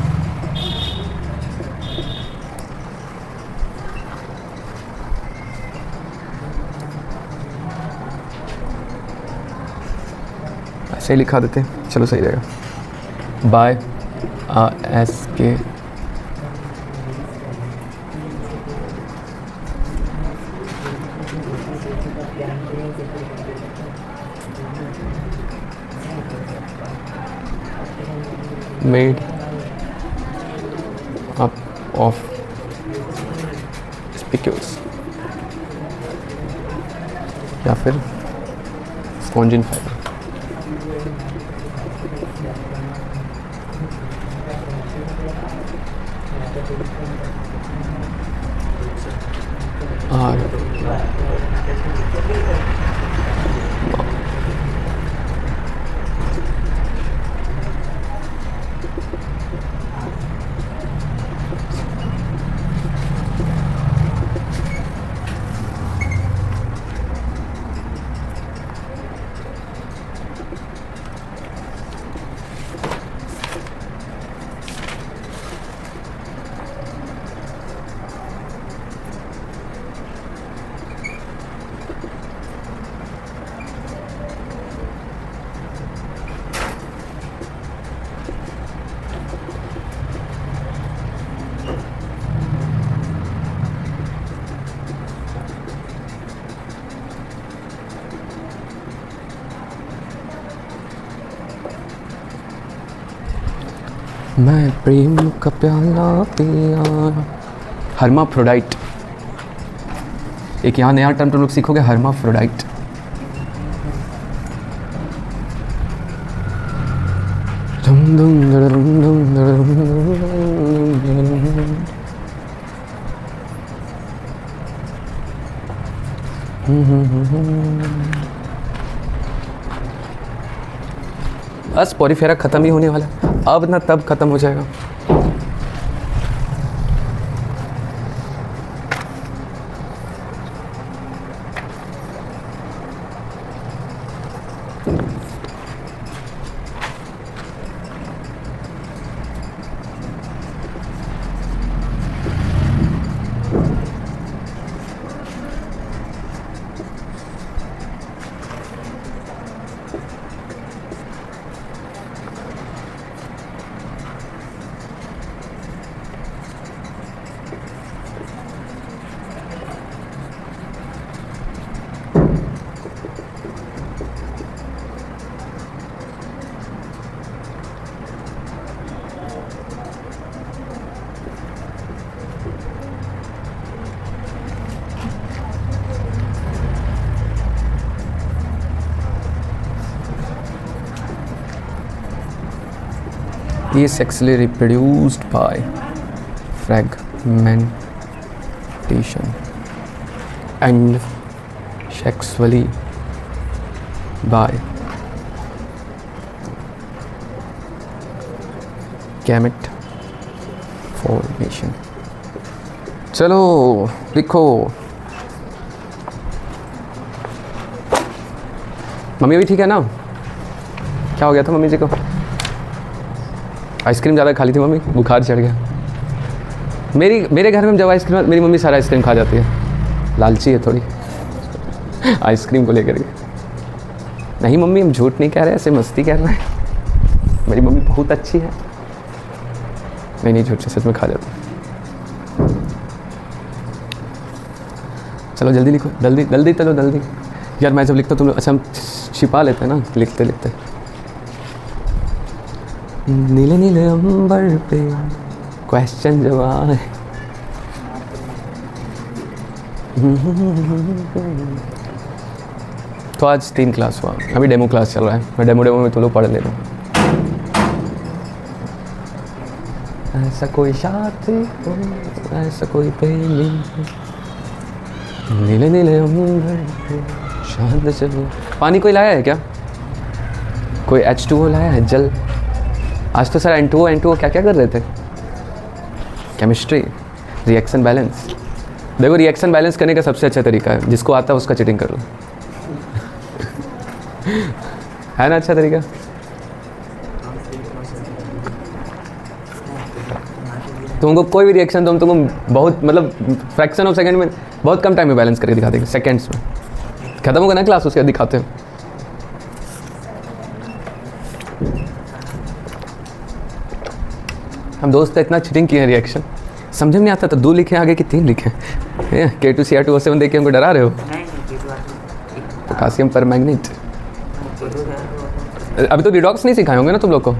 ऐसे ही लिखा देते, चलो सही रहेगा, बाय एस के made up of spicules या फिर स्पॉन्जिन फाइबर। मैं प्रेम का प्याला पिया। हर्माफ्रोडाइट, एक यहाँ नया टर्म तुम लोग सीखोगे, हर्माफ्रोडाइट। बस पोरीफेरा ख़त्म ही होने वाला है, अब ना तब ख़त्म हो जाएगा। is sexually reproduced by fragmentation and sexually by gamete formation। चलो लिखो, मम्मी अभी ठीक है ना? क्या हो गया था मम्मी जी को? आइसक्रीम ज़्यादा खा ली थी मम्मी, बुखार चढ़ गया। मेरे घर में जब आइसक्रीम, मेरी मम्मी सारा आइसक्रीम खा जाती है, लालची है थोड़ी आइसक्रीम को लेकर के। नहीं मम्मी, हम झूठ नहीं कह रहे, ऐसे मस्ती कर रहे हैं, मेरी मम्मी बहुत अच्छी है। नहीं झूठ से, सच में खा जाती है। चलो जल्दी लिखो, जल्दी चलो जल्दी। यार मैं जब लिखता तुम लोग, अच्छा हम छिपा लेते हैं ना लिखते लिखते। नीले नीले अंबर पे क्वेश्चन जवाब है। तो आज 3 क्लास हुआ, अभी डेमो क्लास चल रहा है। मैं डेमो में तुम लोग पढ़ ले लो। ऐसा कोई साथी हो, ऐसा कोई प्रेमी, नीले नीले अंबर पे शांत चलो। पानी कोई लाया है क्या? कोई H2O लाया है, जल? आज तो सर N2O क्या क्या कर रहे थे? Chemistry, reaction balance. देखो रिएक्शन बैलेंस करने का सबसे अच्छा तरीका है, जिसको आता है उसका चीटिंग कर लो है ना अच्छा तरीका? तुमको कोई भी रिएक्शन तुमको बहुत मतलब फ्रैक्शन ऑफ सेकंड में, बहुत कम टाइम में बैलेंस करके दिखा देंगे, सेकंड्स में। खत्म होगा ना क्लास, उसके बाद दिखाते हैं। हम दोस्त इतना चीटिंग किए हैं, रिएक्शन समझ में नहीं आता तो 2 लिखे आगे कि 3 लिखे। K2Cr2O7 देख के हमको डरा रहे हो? Potassium permanganate. अभी तो रिडॉक्स नहीं सिखाए होंगे ना तुम लोग को?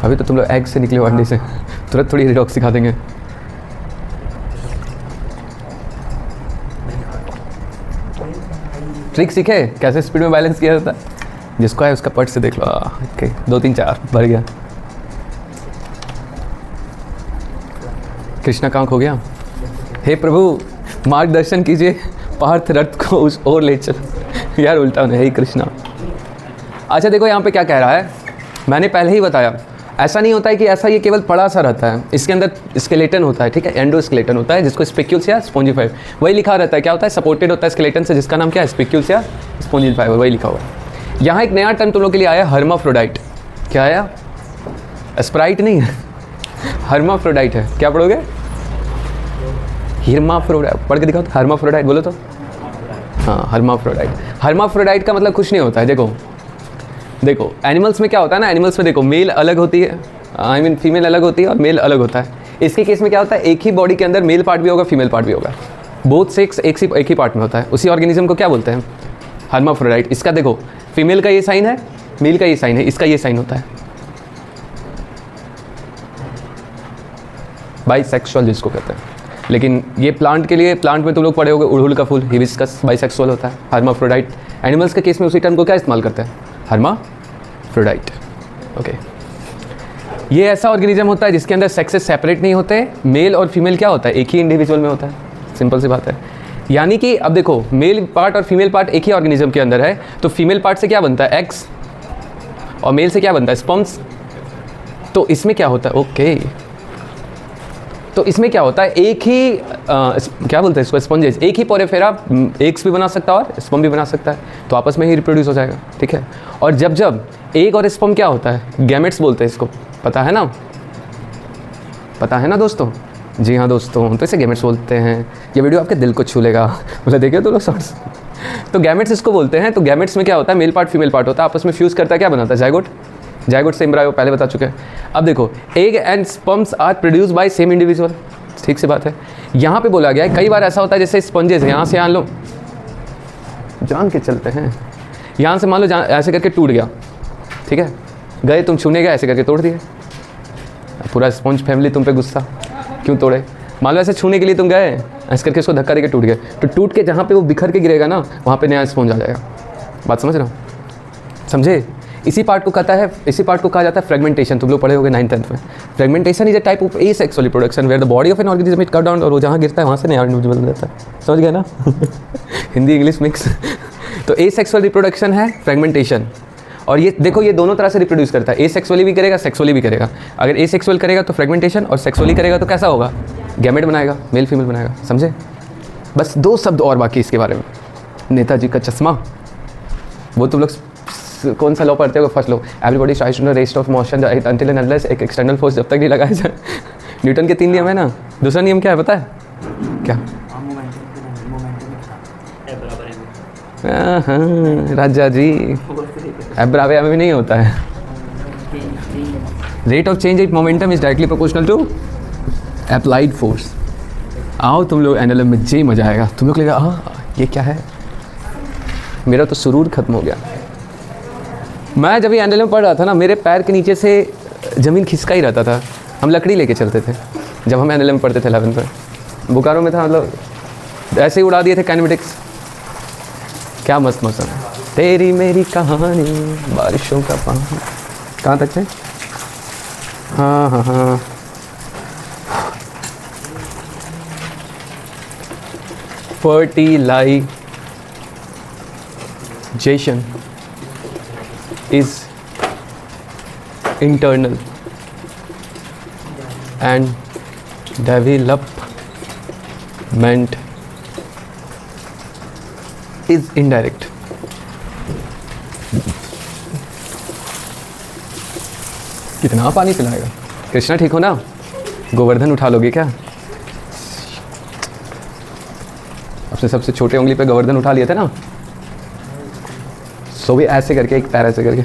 अभी तो तुम लोग एग से निकले हो, अंडे से, तुरंत थोड़ी रिडॉक्स सिखा देंगे। ट्रिक सीखे कैसे स्पीड में बैलेंस किया जाता है? जिसको है उसका पट से देख लो। ओके 2 3 4 भर गया। कृष्णा कांक हो गया। हे प्रभु मार्गदर्शन कीजिए, पार्थ रथ को उस ओर ले चलो। यार उल्टा नहीं, हे कृष्णा। अच्छा देखो यहाँ पे क्या कह रहा है, मैंने पहले ही बताया, ऐसा नहीं होता है कि ऐसा ये केवल पड़ा सा रहता है, इसके अंदर स्केलेटन होता है, ठीक है, एंडोस्केलेटन होता है, जिसको स्पिक्यूल्स या स्पॉन्जिफाइबर, वही लिखा रहता है। क्या होता है? सपोर्टेड होता है स्केलेटन से, जिसका नाम क्या है? स्पिक्यूल्स या स्पॉन्जिफाइबर, वही लिखा हुआ है। यहाँ एक नया टर्म तुम लोग के लिए आया, हर्माफ्रोडाइट। क्या आया? स्प्राइट नहीं है, हर्माफ्रोडाइट है। क्या पढ़ोगे? हिर्माफ्रोडाइट पढ़ के दिखाओ। हर्माफ्रोडाइट बोलो तो। हाँ हर्माफ्रोडाइट। हर्माफ्रोडाइट का मतलब कुछ नहीं होता है। देखो एनिमल्स में क्या होता है ना, एनिमल्स में देखो मेल अलग होती है, आई मीन फीमेल अलग होती है और मेल अलग होता है। इसके केस में क्या होता है, एक ही बॉडी के अंदर मेल पार्ट भी होगा, फीमेल पार्ट भी होगा, बोथ सेक्स एक ही पार्ट में होता है। उसी ऑर्गेनिज्म को क्या बोलते हैं? हर्माफ्रोडाइट। इसका देखो फीमेल का ये साइन है, मेल का ये साइन है, इसका ये साइन होता है बाइसेक्सुअल जिसको कहते हैं। लेकिन ये प्लांट के लिए, प्लांट में तुम लोग पढ़े होगे उड़हुल का फूल, हिबिस्कस, बाइसेक्सुअल होता है, हर्माफ्रोडाइट। एनिमल्स के केस में उसी टर्म को क्या इस्तेमाल करते हैं? हर्माफ्रोडाइट। ओके, ये ऐसा ऑर्गेनिज्म होता है जिसके अंदर सेक्सेस सेपरेट नहीं होते, मेल और फीमेल क्या होता है? एक ही इंडिविजुअल में होता है। सिंपल सी बात है। यानी कि अब देखो मेल पार्ट और फीमेल पार्ट एक ही ऑर्गेनिज्म के अंदर है, तो फीमेल पार्ट से क्या बनता है? एग्स, और मेल से क्या बनता है? स्पर्म्स। तो इसमें क्या होता है? ओके, तो इसमें क्या होता है, एक ही क्या बोलते हैं इसको? स्पॉन्जेस। एक ही पोरेफेरा एग्स भी बना सकता है और स्पर्म भी बना सकता है, तो आपस में ही रिप्रोड्यूस हो जाएगा, ठीक है। और जब जब एग और स्पर्म क्या होता है? गैमेट्स बोलते हैं इसको, पता है ना? पता है ना दोस्तों? जी हाँ दोस्तों, तो इसे गैमेट्स बोलते हैं। ये वीडियो आपके दिल को छू लेगा, बोले देखिए तो लोग शॉर्ट्स। तो गैमेट्स इसको बोलते हैं। तो गैमेट्स में क्या होता है? मेल पार्ट फीमेल पार्ट होता है, आपस में फ्यूज़ करता है, क्या बनाता है? जाइगोट। जाइगोट से एम्ब्रायो, पहले बता चुके हैं। अब देखो egg and sperms are produce by same individual, ठीक सी बात है। यहाँ पे बोला गया है, कई बार ऐसा होता है जैसे स्पंजेस, यहाँ से यहाँ लो, जान के चलते हैं, यहाँ से मान लो ऐसे करके टूट गया, ठीक है, गए तुम छूने गए, ऐसे करके तोड़ दिए, पूरा स्पंज फैमिली तुम पे गुस्सा, क्यों तोड़े? मान लो ऐसे छूने के लिए तुम गए, ऐसे करके उसको धक्का देके टूट गए, तो टूट के जहाँ पे वो बिखर के गिरेगा ना, वहाँ पे नया स्पंज आ जाएगा। बात समझ रहे हो? समझे? इसी पार्ट को कहा जाता है फ्रेगमेंटेशन। तुम लोग पढ़े होंगे 9th-10th में। Fragmentation is a type of asexual reproduction where the body of an organism it cut down, और वो जहाँ गिरता है वहाँ से नया इंडिविजुअल बन जाता है। समझ गए ना? Hindi English mix. तो एसेक्सुअल रिप्रोडक्शन है फ्रेगमेंटेशन, और ये देखो ये दोनों तरह से रिप्रोड्यूस करता है, एसेक्सुअली भी करेगा, सेक्सुअली भी करेगा। अगर एसेक्सुअल करेगा तो फ्रेगमेंटेशन, और सेक्सुअली करेगा तो कैसा होगा? गैमेट बनाएगा, मेल फीमेल बनाएगा। समझे? बस 2 शब्द और बाकी इसके बारे में। नेताजी का चश्मा, वो तुम लोग कौन सा लॉ पढ़ते हो? First law, everybody tries to know rest of motion until and unless एक एक्सटर्नल फोर्स जब तक नहीं लगाया जाए। न्यूटन के 3 नियम है ना। दूसरा नियम क्या है पता है क्या? हाँ राजा जी, एब्रावे में भी नहीं होता है। Rate of change it momentum is directly proportional to applied force. आओ तुम लोग एनएलएम में जे मजा आएगा। तुम लोग लगेगा हाँ ये क्या है, मेरा तो सुरूर खत्म हो गया। मैं जब ये एनएलएम पढ़ रहा था ना, मेरे पैर के नीचे से ज़मीन खिसका ही रहता था। हम लकड़ी लेके चलते थे जब हम एनएलएम पढ़ते थे 11 पर। बोकारो में था, मतलब ऐसे ही उड़ा दिए थे काइनेमेटिक्स। क्या मस्त मौसम है। तेरी मेरी कहानी बारिशों का पानी, कहाँ तक है? हाँ हाँ हाँ, fertilization is internal and development is indirect. कितना पानी पिलाएगा? कृष्णा ठीक हो ना? गोवर्धन उठा लोगे क्या? अपने सबसे छोटे उंगली पे गोवर्धन उठा लिए थे ना, सो भी ऐसे करके, एक पैर ऐसे करके।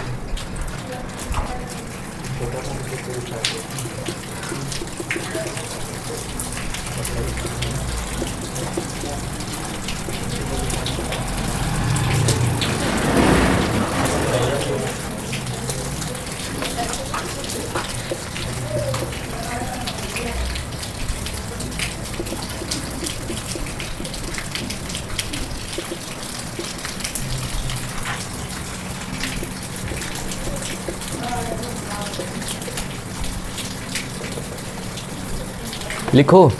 लिखो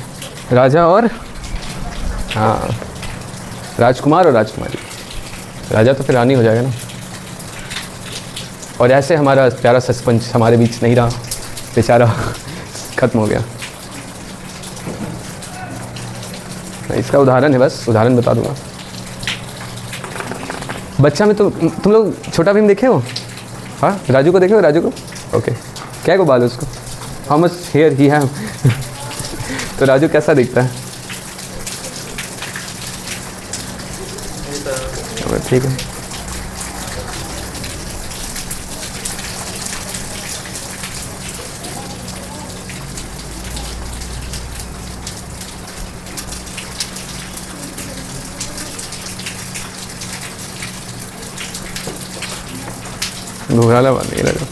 राजा और, हाँ राजकुमार और राजकुमारी। राजा तो फिर रानी हो जाएगा ना। और ऐसे हमारा प्यारा सस्पेंस हमारे बीच नहीं रहा, बेचारा खत्म हो गया। इसका उदाहरण है, बस उदाहरण बता दूंगा। बच्चा में तो तुम लोग छोटा भीम देखे हो? हाँ, राजू को देखे हो? राजू को ओके, क्या को बाल उसको? How much hair he have? तो राजू कैसा दिखता है? ठीक है। घुघराला बांध नहीं लगा।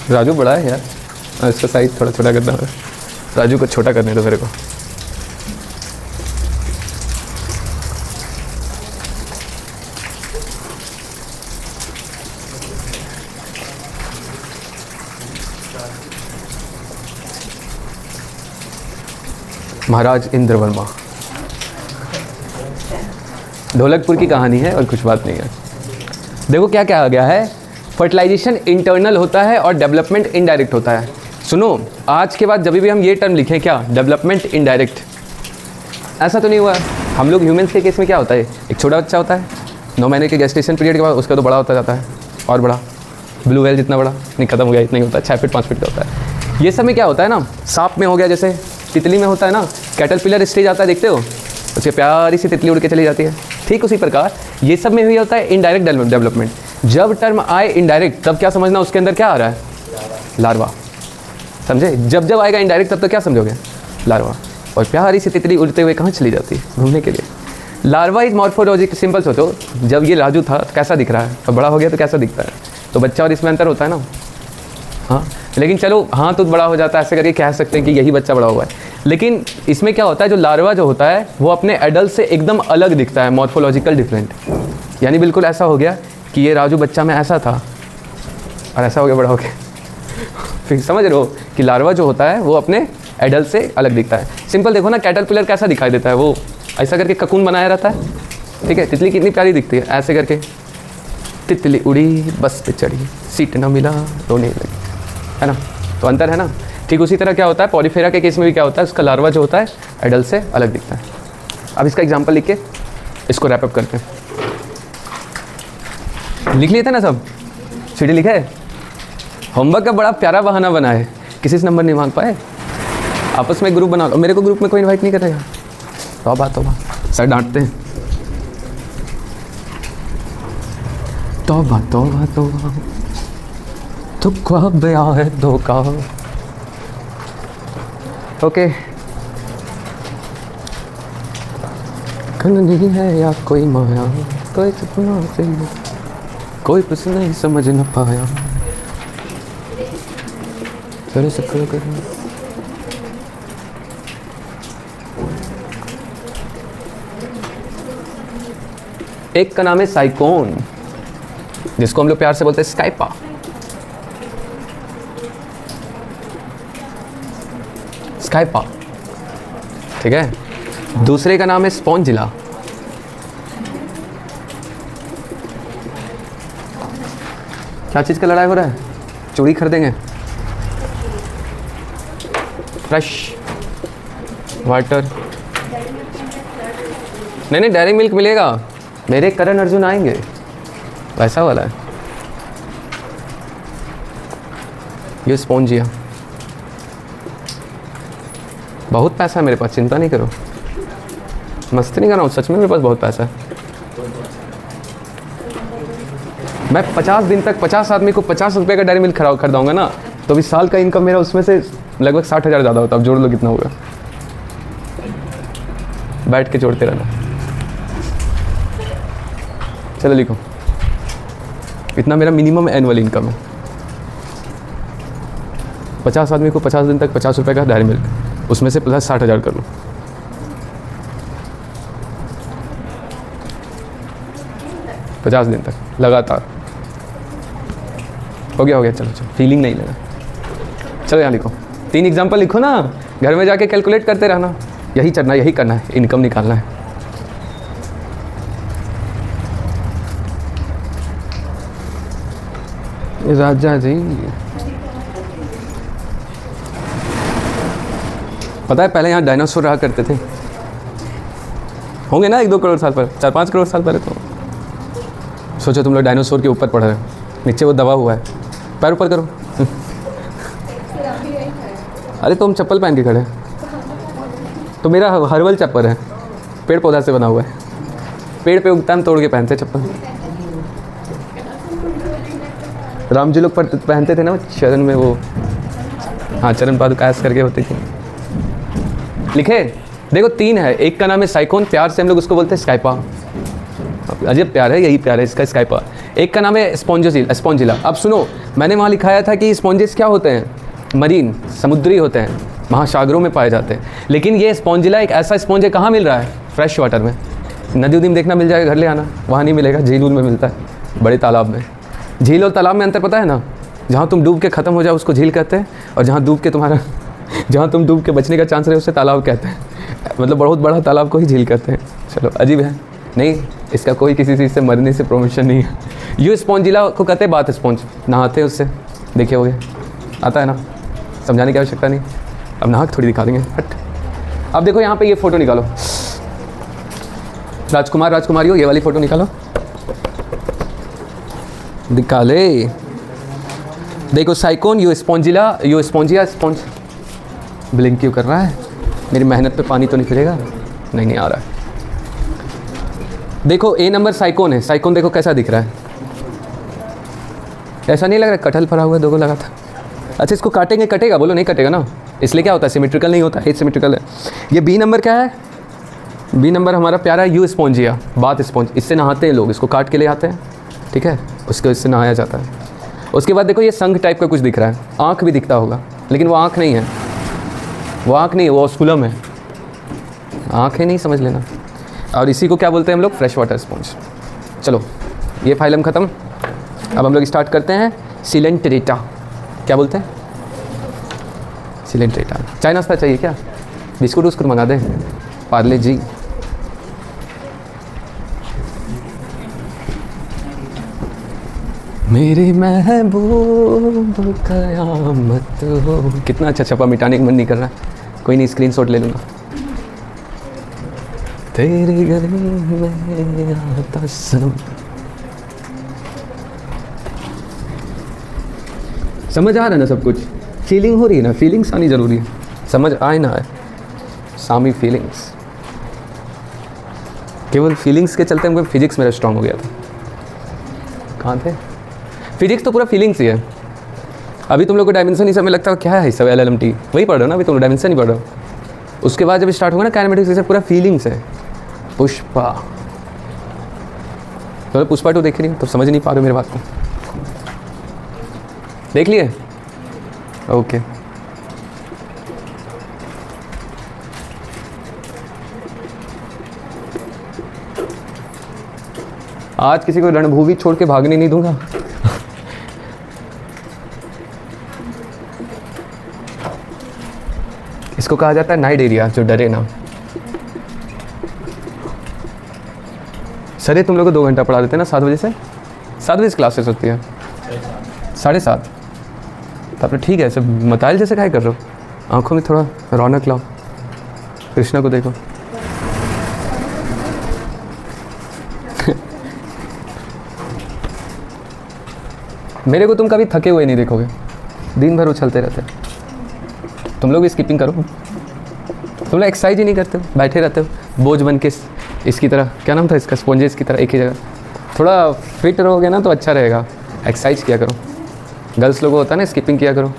राजू बड़ा है यार, इसका साइज थोड़ा छोटा करना है। राजू को छोटा करने दो मेरे को। महाराज इंद्र वर्मा, ढोलकपुर की कहानी है और कुछ बात नहीं है। देखो क्या क्या आ गया है, फर्टिलाइजेशन इंटरनल होता है और डेवलपमेंट इनडायरेक्ट होता है। सुनो, आज के बाद जब भी हम ये टर्म लिखें, क्या डेवलपमेंट इनडायरेक्ट, ऐसा तो नहीं हुआ। हम लोग ह्यूमंस के केस में क्या होता है, एक छोटा बच्चा होता है 9 महीने के गेस्टेशन पीरियड के बाद, उसका तो बड़ा होता जाता है और बड़ा, ब्लू व्हेल जितना बड़ा नहीं, खत्म हो गया, इतना ही होता है, 6 फीट 5 फीट का होता है। ये सब में क्या होता है ना, सांप में हो गया, जैसे तितली में होता है ना, कैटरपिलर स्टेज आता है, देखते हो, उसके प्यारी सी तितली उड़ के चली जाती है। ठीक उसी प्रकार ये सब में हुई होता है इनडायरेक्ट डेवलपमेंट। जब टर्म आए इनडायरेक्ट, तब क्या समझना, उसके अंदर क्या आ रहा है, लार्वा। समझे? जब जब आएगा इनडायरेक्ट, तब तो क्या समझोगे, लार्वा। और प्यारी सी तितली उड़ते हुए कहाँ चली जाती है, घूमने के लिए। लार्वा इज मॉर्फोलॉजिक, सिंपल सोचो, जब ये राजू था तो कैसा दिख रहा है, और बड़ा हो गया तो कैसा दिखता है। तो बच्चा और इसमें अंतर होता है ना। हाँ, लेकिन चलो हाँ तो बड़ा हो जाता है, ऐसे करके कह सकते हैं कि यही बच्चा बड़ा हुआ है। लेकिन इसमें क्या होता है, जो लार्वा जो होता है वो अपने एडल्ट से एकदम अलग दिखता है, मॉर्फोलॉजिकल डिफरेंट। यानी बिल्कुल ऐसा हो गया कि ये राजू बच्चा में ऐसा था और ऐसा हो गया बड़ा हो गया। फिर समझ रहे हो कि लार्वा जो होता है वो अपने एडल्ट से अलग दिखता है। सिंपल देखो ना, कैटरपिलर कैसा दिखाई देता है, वो ऐसा करके ककून बनाया रहता है। ठीक है, तितली कितनी प्यारी दिखती है, ऐसे करके तितली उड़ी बस पे चढ़ी, सीट ना मिला रोने लगी, है ना। तो अंतर है ना। ठीक उसी तरह क्या होता है, पॉलीफेरा के केस में भी क्या होता है, उसका लार्वा जो होता है एडल्ट से अलग दिखता है। अब इसका एग्जांपल लिख के इसको रैप अप करते हैं। लिख लिए थे ना सब? सीढ़ी लिखे? होमवर्क का बड़ा प्यारा बहाना बना है, किसी से नंबर नहीं मांग पाए, आपस में ग्रुप बना लो। मेरे को ग्रुप में कोई इनवाइट नहीं करेगा, तौबा तौबा, सर डांटते हैं। तौबा तौबा तौबा, तो ख्वाब गया है धोखा। ओके, नहीं है या कोई माया, कोई सपना से कोई कुछ नहीं समझ न पाया। चलो शक्ल कर, एक का नाम है साइकोन, जिसको हम लोग प्यार से बोलते हैं स्काइपा। स्काइपा, ठीक है। दूसरे का नाम है स्पॉन्जिला। क्या चीज़ का लड़ाई हो रहा है? चूड़ी खरीदेंगे? Fresh water? नहीं, डेयरी मिल्क मिलेगा, मेरे करण अर्जुन आएंगे, वैसा वाला है ये स्पॉन्जिया। बहुत पैसा है मेरे पास, चिंता नहीं करो, मस्ती नहीं कर रहा हूँ, सच में मेरे पास बहुत पैसा है। मैं 50 दिन तक 50 आदमी को 50 रुपये का डेयरी मिल्क खरीदाऊंगा ना, तो भी साल का इनकम मेरा उसमें से लगभग 60,000 ज़्यादा होता है। अब जोड़ लो कितना होगा, बैठ के जोड़ते रहना। चलो लिखो, इतना मेरा मिनिमम एनुअल इनकम है। 50 आदमी को 50 दिन तक 50 रुपये का डेयरी मिल्क, उसमें से प्लस 60,000 कर लो। पचास दिन तक लगातार हो गया। चलो फीलिंग नहीं लेना। चलो यहाँ लिखो, 3 एग्जाम्पल लिखो ना, घर में जाके कैलकुलेट करते रहना। यही चलना, यही करना है, इनकम निकालना है। राजा जी, पता है पहले यहाँ डायनासोर रहा करते थे, होंगे ना 1-2 करोड़ साल पर, 4-5 करोड़ साल पहले। तो सोचो तुम लोग डायनासोर के ऊपर पड़ रहे हो, नीचे वो दबा हुआ है, पैर ऊपर करो। अरे तुम चप्पल पहन के खड़े हैं, तो मेरा हर्बल चप्पल है, पेड़ पौधा से बना हुआ है, पेड़ पे उगता है, हम तोड़ के पहनते चप्पल। राम जी लोग पहनते थे ना चरण में, वो हाँ चरण पादुका ऐसे करके होती थी। लिखे देखो 3 है, एक का नाम है साइकोन, प्यार से हम लोग उसको बोलते हैं स्काइपा। अजब प्यार है, यही प्यार है इसका, स्काइपा। एक का नाम है स्पॉन्जिला। अब सुनो, मैंने वहाँ लिखाया था कि स्पॉन्जेस क्या होते हैं, मरीन, समुद्री होते हैं, महासागरों में पाए जाते हैं। लेकिन ये स्पॉन्जिला एक ऐसा स्पॉन्ज है, कहाँ मिल रहा है? फ्रेश वाटर में। नदी उदी में देखना मिल जाएगा, घर ले आना, वहाँ नहीं मिलेगा, झील उल में मिलता है, बड़े तालाब में। झील और तालाब में अंतर पता है ना? जहाँ तुम डूब के ख़त्म हो जाओ उसको झील कहते हैं, और जहाँ डूब के जहाँ तुम डूब के बचने का चांस रहे उसे तालाब कहते हैं। मतलब बहुत बड़ा तालाब को ही झील कहते हैं। चलो अजीब है नहीं, इसका कोई किसी चीज़ से मरने से प्रोमिशन नहीं है। ये स्पॉन्जिला को कहते हैं बाथ स्पॉन्ज, नहाते हैं उससे, देखे होगे, आता है ना, समझाने की आवश्यकता नहीं। अब नहा थोड़ी दिखा देंगे, हट। अब देखो यहाँ पे ये फ़ोटो निकालो, राजकुमार राजकुमारी हो, ये वाली फ़ोटो निकालो, दिखा ले। देखो sycon, you Spongilla, you Spongia, sponge. Blink क्यों कर रहा है? मेरी मेहनत पे पानी तो नहीं फिरेगा? नहीं आ रहा है। देखो ए नंबर साइकोन है, साइकोन देखो कैसा दिख रहा है, ऐसा नहीं लग रहा कटहल फरा हुआ 2 को लगा था। अच्छा इसको काटेंगे, कटेगा? बोलो नहीं कटेगा ना, इसलिए क्या होता है, सिमेट्रिकल नहीं होता, एसिमेट्रिकल है। ये बी नंबर क्या है? बी नंबर हमारा प्यारा यू स्पॉन्जिया, बाथ स्पॉन्ज, इससे नहाते हैं लोग, इसको काट के ले आते हैं, ठीक है, उसको इससे नहाया जाता है। उसके बाद देखो ये संघ टाइप का कुछ दिख रहा है, आँख भी दिखता होगा, लेकिन वो आँख नहीं है, वो आँख नहीं है, वो ऑस्कुलम है, आँख है नहीं, समझ लेना। और इसी को क्या बोलते हैं हम लोग? Fresh water sponge. चलो ये फाइलम ख़त्म। अब हम लोग स्टार्ट करते हैं सिलेंट्रेटा। क्या बोलते हैं? सिलेंट्रेटा। चाय नाश्ता चाहिए क्या? बिस्कुट उस्कुट मंगा दें, पार्ले जी। मेरे महबूब कयामत हो। कितना अच्छा छपा, मिटाने का मन नहीं कर रहा। कोई नहीं, स्क्रीनशॉट ले लूँगा। तेरी गली में आता सनम। समझ आ रहा है ना सब कुछ? फीलिंग हो रही है ना? फीलिंग्स आनी ज़रूरी है, समझ आए ना आए। सामी फीलिंग्स, केवल फीलिंग्स के चलते हमको फिजिक्स मेरा स्ट्रांग हो गया था। कहाँ थे? फिजिक्स तो पूरा फीलिंग्स ही है। अभी तुम लोग को डायमेंशन ही सब में लगता है क्या है सब LLMT, वही पढ़ रहे हो ना अभी तुम डायमेंशन ही पढ़ रहे हो। उसके बाद जब स्टार्ट होगा ना काइनेमेटिक्स, से पूरा फीलिंग्स है। पुष्पा, तो पुष्पा 2 देख रही हो तो समझ नहीं पा रहे हो मेरे बात को? देख लिए? ओके। आज किसी को रणभूमि छोड़ के भागने नहीं दूंगा। इसको कहा जाता है नाइट एरिया, जो डरे ना। सर तुम लोग को 2 घंटा पढ़ा देते हैं ना, 7 बजे से 7 बजे क्लासेस होती है, 7:30। तब तो ठीक है, सब मताइल जैसे क्या कर रहे हो? आंखों में थोड़ा रौनक लाओ, कृष्णा को देखो। मेरे को तुम कभी थके हुए नहीं देखोगे, दिन भर उछलते रहते हो। तुम लोग भी स्किपिंग करो, तुम लोग एक्सरसाइज ही नहीं करते हो, बैठे रहते हो बोझ बन के इसकी तरह, क्या नाम था इसका, स्पॉन्जेस की तरह एक ही जगह। थोड़ा फिट रहोगे ना तो अच्छा रहेगा, एक्सरसाइज किया करो। गर्ल्स लोगों को होता है ना, स्किपिंग किया करो।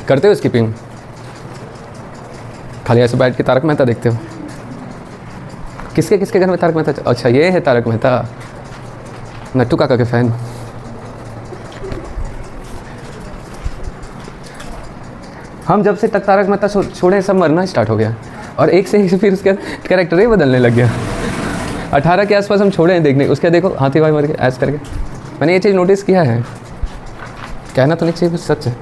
करते हो स्किपिंग? खाली ऐसे बैठ के तारक मेहता देखते हो? किसके किसके घर में तारक मेहता? अच्छा ये है तारक मेहता, नट्टू काका के फैन। हम जब से तक तारक मेहता छोड़े सब मरना स्टार्ट हो गया, और एक से एक फिर उसका कैरेक्टर ही बदलने लग गया। 18 के आसपास हम छोड़े हैं देखने, उसके देखो हाथी भाई मर के ऐसे करके। मैंने ये चीज़ नोटिस किया है, कहना तो नहीं चाहिए, कुछ सच है।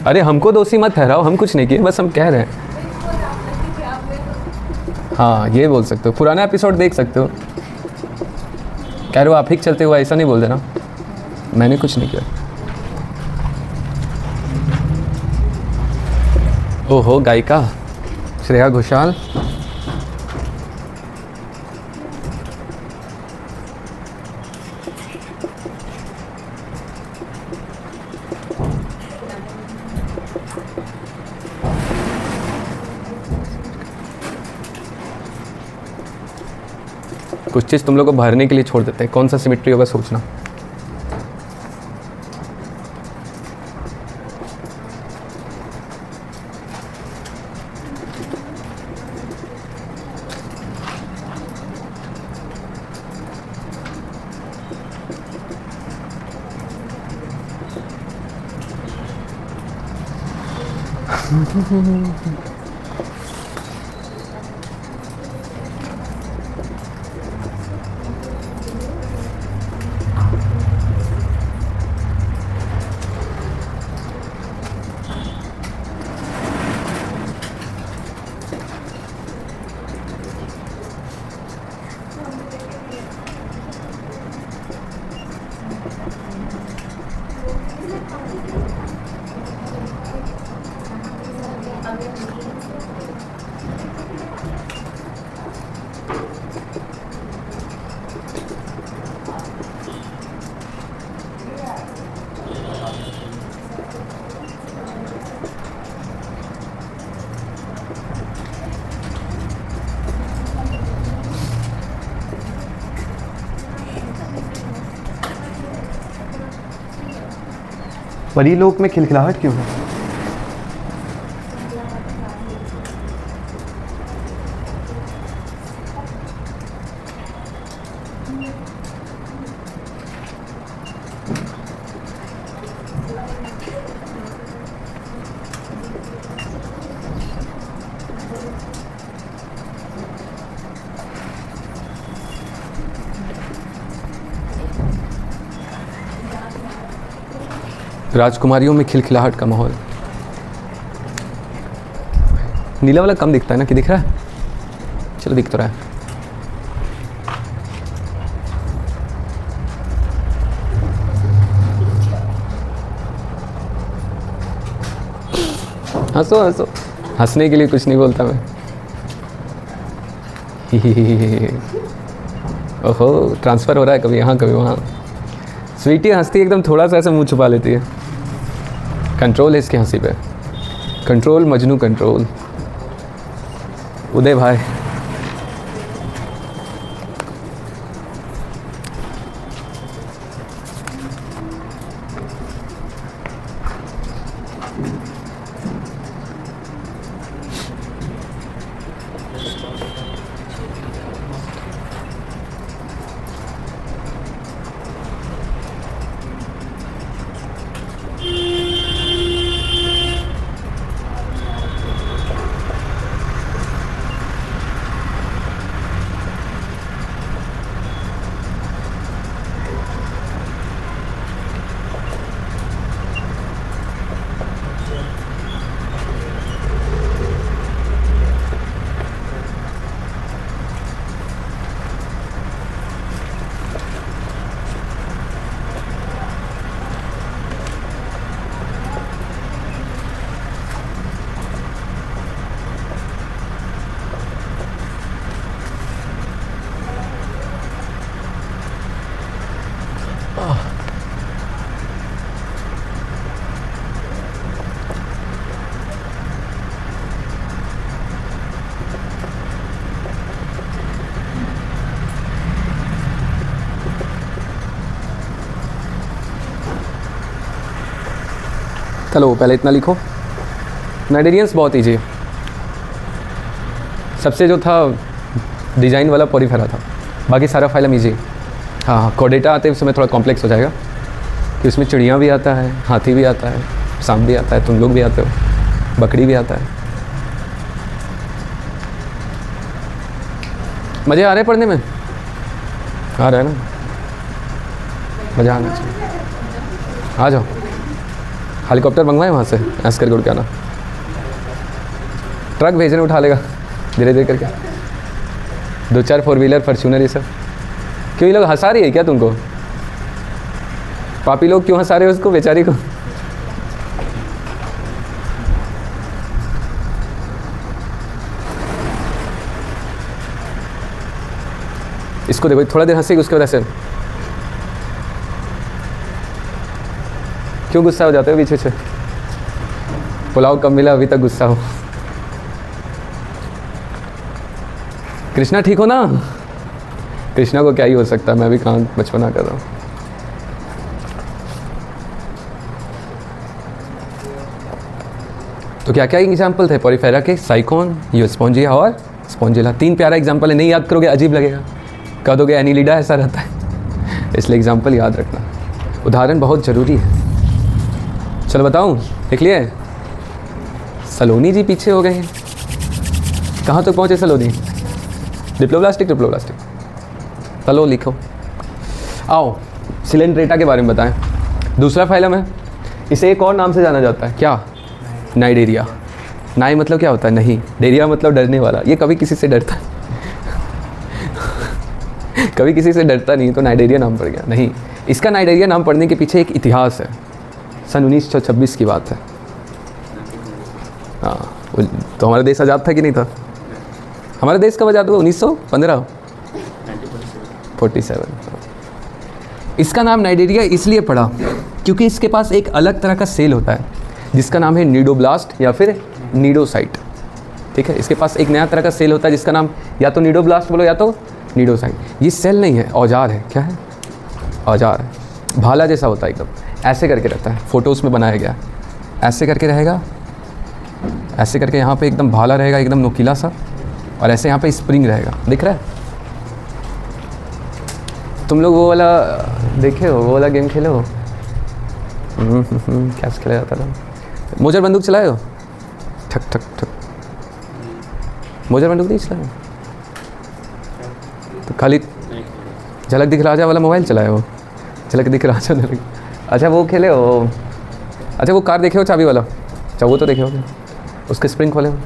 अरे हमको दोषी मत ठहराओ, हम कुछ नहीं किए, बस हम कह रहे हैं। हाँ ये बोल सकते हो, पुराना एपिसोड देख सकते हो। कह रहे हो आप ही चलते हुए, ऐसा नहीं बोल देना, मैंने कुछ नहीं किया। ओहो गायिका श्रेया घोषाल। कुछ चीज़ तुम लोग को भरने के लिए छोड़ देते हैं, कौन सा सिमेट्री होगा सोचना। परीलोक में खिलखिलाहट क्यों है? राजकुमारियों में खिलखिलाहट का माहौल। नीला वाला कम दिखता है ना, कि दिख रहा है? चलो दिख तो रहा है। हंसो हंसो, हंसने के लिए कुछ नहीं बोलता मैं। ओहो, ट्रांसफ़र हो रहा है कभी यहाँ कभी वहाँ। स्वीटी हंसती एकदम थोड़ा सा ऐसे मुंह छुपा लेती है। कंट्रोल है इसकी हंसी पे, कंट्रोल मजनू कंट्रोल। उदय भाई चलो पहले इतना लिखो। नाइडेरियंस बहुत ईजी है, सबसे जो था डिजाइन वाला पॉरीफेरा था, बाकी सारा फाइलम ईजी। हाँ, कोडेटा आते उसमें थोड़ा कॉम्प्लेक्स हो जाएगा कि उसमें चिड़िया भी आता है, हाथी भी आता है, सांप भी आता है, तुम लोग भी आते हो, बकरी भी आता है। मज़े आ रहे पढ़ने में? आ रहा है ना? मज़ा आना चाहिए। आ जाओ, हेलीकॉप्टर मंगवाए वहाँ से ऐसे करके उड़ के आना। ट्रक भेजने उठा लेगा धीरे धीरे करके, 2-4 4 व्हीलर फॉर्च्यूनर ये सब। क्यों ये लोग हंसा रही है क्या तुमको? पापी लोग क्यों हंसा रहे हो उसको बेचारी को? इसको देखो, थोड़ा देर हंसेगी उसके बाद ऐसे क्यों गुस्सा हो जाते हो पीछे से? पुलाव कब मिला अभी तक गुस्सा हो? कृष्णा ठीक हो ना? कृष्णा को क्या ही हो सकता है, मैं भी कहाँ बचपना कर रहा हूँ। तो क्या क्या एग्जाम्पल थे पॉरीफेरा के? साइकोन, यूस्पोंजिया और स्पोंजिला। 3 प्यारा एग्जाम्पल है, नहीं याद करोगे अजीब लगेगा, कह दोगे एनिलिडा ऐसा रहता है। इसलिए एग्जाम्पल याद रखना, उदाहरण बहुत ज़रूरी है। चलो बताऊँ, देख लिए सलोनी जी पीछे हो गए हैं। कहाँ तक पहुँचे सलोनी? Diploblastic, triploblastic. चलो लिखो। आओ सिलेंड्रेटा के बारे में बताएं। दूसरा फाइलम है, इसे एक और नाम से जाना जाता है, क्या? नाइडेरिया। नाई मतलब क्या होता है? नहीं। डेरिया मतलब डरने वाला। ये कभी किसी से डरता कभी किसी से डरता नहीं, तो नाइडेरिया नाम पड़ गया। नहीं, इसका नाइडेरिया नाम पड़ने के पीछे एक इतिहास है। सन 1926 की बात है। हाँ, तो हमारा देश आज़ाद था कि नहीं था? हमारा देश कब आज़ाद हुआ? 1915 47। इसका नाम नाइडेरिया इसलिए पड़ा क्योंकि इसके पास एक अलग तरह का सेल होता है जिसका नाम है नीडोब्लास्ट या फिर नीडोसाइट। ठीक है, इसके पास एक नया तरह का सेल होता है जिसका नाम या तो नीडोब्लास्ट बोलो या तो नीडोसाइट। ये सेल नहीं है, औजार है। क्या है? औजार है। भाला जैसा होता है, एकदम ऐसे करके रहता है। फोटोज़ में बनाया गया, ऐसे करके रहेगा, ऐसे करके यहाँ पे एकदम भाला रहेगा, एकदम नुकीला सा, और ऐसे यहाँ पे स्प्रिंग रहेगा। दिख रहा है? तुम लोग वो वाला देखे हो, वो वाला गेम खेले हो? कैसे खेला जाता था? मोजर बंदूक चलाए हो? ठक ठक ठक। मोजर बंदूक नहीं चलाए? तो खाली झलक दिख राजा वाला मोबाइल चलाए हो? झलक दिख राजा। अच्छा वो खेले हो? अच्छा वो कार देखे हो चाबी वाला? अच्छा वो तो देखे हो, उसके स्प्रिंग खोले हो?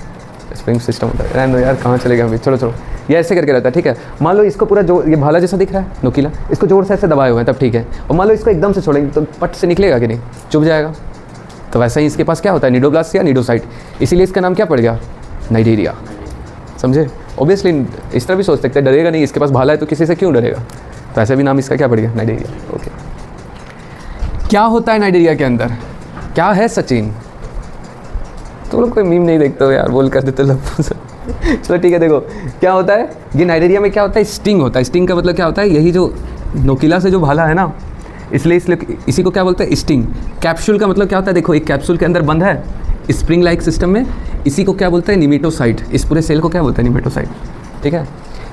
स्प्रिंग सिस्टम होता है। रहने दो यार, कहाँ चलेगा अभी। चलो चलो, ये ऐसे करके रहता है। ठीक है, मान लो इसको पूरा जो ये भाला जैसा दिख रहा है नुकीला, इसको जोर से ऐसे दबाए हुए हैं तब ठीक है। और मान लो इसको एकदम से छोड़ेंगे तो पट से निकलेगा कि नहीं? चुभ जाएगा। तो वैसे ही इसके पास क्या होता है, निडोब्लास्ट या निडोसाइट, इसीलिए इसका नाम क्या पड़ गया, नाइडेरिया। समझे? ऑब्वियसली इस तरह भी सोच सकते हैं, डरेगा नहीं, इसके पास भाला है तो किसी से क्यों डरेगा, तो ऐसे भी नाम इसका क्या पड़ गया, नाइडेरिया। ओके, क्या होता है नाइडेरिया के अंदर, क्या है सचिन? तो लोग कोई मीम नहीं देखते हो यार, बोल कर देते लोग। चलो ठीक है, देखो क्या होता है, ये नाइडेरिया में क्या होता है, स्टिंग होता है। स्टिंग का मतलब क्या होता है, यही जो नोकीला से जो भाला है ना, इसलिए इसी को क्या बोलते हैं, स्टिंग। कैप्सूल का मतलब क्या होता है, देखो एक कैप्सूल के अंदर बंद है स्प्रिंग लाइक सिस्टम में, इसी को क्या बोलते हैं, निमेटोसाइट। इस पूरे सेल को क्या बोलते हैं, निमेटोसाइट। ठीक है,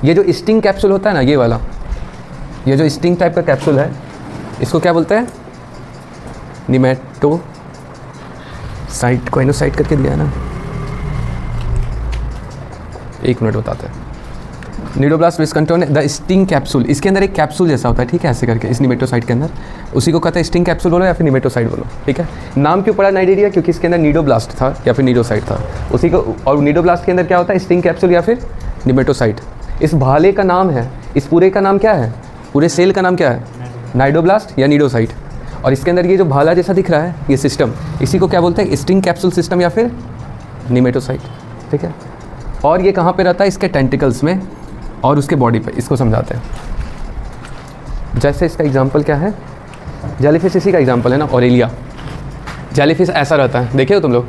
ये जो स्टिंग कैप्सूल होता है ना, ये वाला, ये जो स्टिंग टाइप का कैप्सूल है, इसको क्या बोलते हैं, निमेटोसाइट। कोइनोसाइट करके दिया है ना, एक मिनट बताते हैं। Cnidoblast which contain the sting capsule, इसके अंदर एक कैप्सूल जैसा होता है, ठीक है, ऐसे करके इस निमेटोसाइट के अंदर, उसी को कहते हैं स्टिंग कैप्सूल बोलो या फिर निमेटोसाइट बोलो। ठीक है, नाम क्यों पड़ा नाइडेरिया, क्योंकि इसके अंदर निडोब्लास्ट था या फिर निडोसाइट था उसी को, और निडोब्लास्ट के अंदर क्या होता है, स्टिंग कैप्सूल या फिर निमेटोसाइट। इस भाले का नाम है, इस पूरे का नाम क्या है, पूरे सेल का नाम क्या है, नाइडोब्लास्ट या निडोसाइट। और इसके अंदर ये जो भाला जैसा दिख रहा है ये सिस्टम, इसी को क्या बोलते हैं, स्टिंग कैप्सूल सिस्टम या फिर निमेटोसाइट। ठीक है, और ये कहाँ पे रहता है, इसके टेंटिकल्स में और उसके बॉडी पे, इसको समझाते हैं। जैसे इसका एग्जांपल क्या है, जेलीफिश इसी का एग्जांपल है ना, ऑरेलिया। जेलीफिश ऐसा रहता है, देखे हो तुम लोग,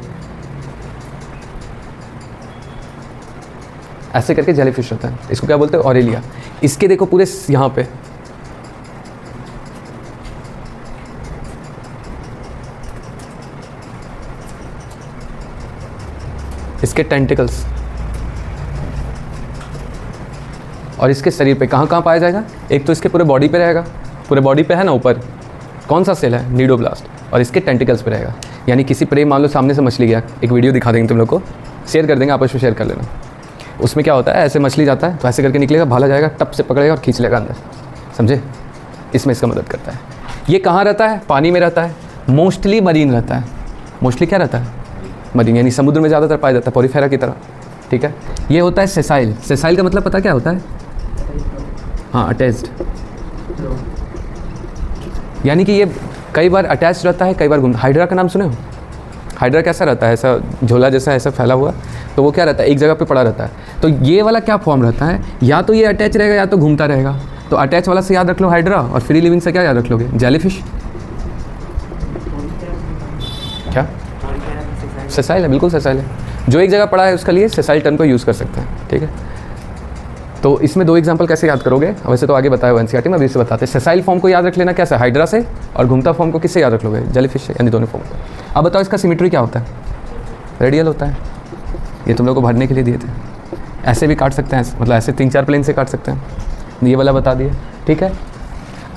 ऐसे करके जेलीफिश रहता है, इसको क्या बोलते हैं, ऑरेलिया। इसके देखो पूरे यहाँ पे इसके टेंटिकल्स, और इसके शरीर पे कहाँ कहाँ पाया जाएगा, एक तो इसके पूरे बॉडी पे रहेगा, पूरे बॉडी पे है ना ऊपर, कौन सा सेल है, निडोब्लास्ट, और इसके टेंटिकल्स पे रहेगा। यानी किसी प्रेम, मान लो सामने से मछली गया, एक वीडियो दिखा देंगे तुम लोग को, शेयर कर देंगे, आपस में शेयर कर लेना। उसमें क्या होता है, ऐसे मछली जाता है तो ऐसे करके निकलेगा, भाला जाएगा, टप से पकड़ेगा और खींच लेगा अंदर, समझे? इसमें इसका मदद करता है। ये कहाँ रहता है, पानी में रहता है, मोस्टली मरीन रहता है। मोस्टली क्या रहता है, मरीन, यानी समुद्र में ज़्यादातर पाया जाता है, पोरीफेरा की तरह। ठीक है, ये होता है सेसाइल। सेसाइल का मतलब पता क्या होता है, हाँ, अटैच्ड, यानी कि ये कई बार अटैच रहता है, कई बार घूमता। हाइड्रा का नाम सुने हो, हाइड्रा कैसा रहता है, ऐसा झोला जैसा ऐसा फैला हुआ, तो वो क्या रहता है, एक जगह पे पड़ा रहता है। तो ये वाला क्या फॉर्म रहता है, या तो ये अटैच रहेगा या तो घूमता रहेगा। तो अटैच वाला से याद रख लो हाइड्रा, और फ्री लिविंग से क्या याद रख लोगे, जेलीफिश। क्या, सेसाइल है, बिल्कुल सेसाइल है। जो एक जगह पड़ा है उसके लिए सेसाइल टर्म को यूज़ कर सकते हैं। ठीक है, तो इसमें दो एग्जांपल कैसे याद करोगे, वैसे तो आगे बताया एनसीईआरटी में, अभी इससे बताते हैं। सेसाइल फॉर्म को याद रख लेना कैसे, हाइड्रा से, और घूमता फॉर्म को किससे याद रख लोगे, जेलीफिश से, यानी दोनों फॉर्म को। अब बताओ इसका सिमेट्री क्या होता है, रेडियल होता है। ये तुम लोग को भरने के लिए दिए थे, ऐसे भी काट सकते हैं, मतलब ऐसे 3-4 प्लेन से काट सकते हैं, ये वाला बता दिए। ठीक है,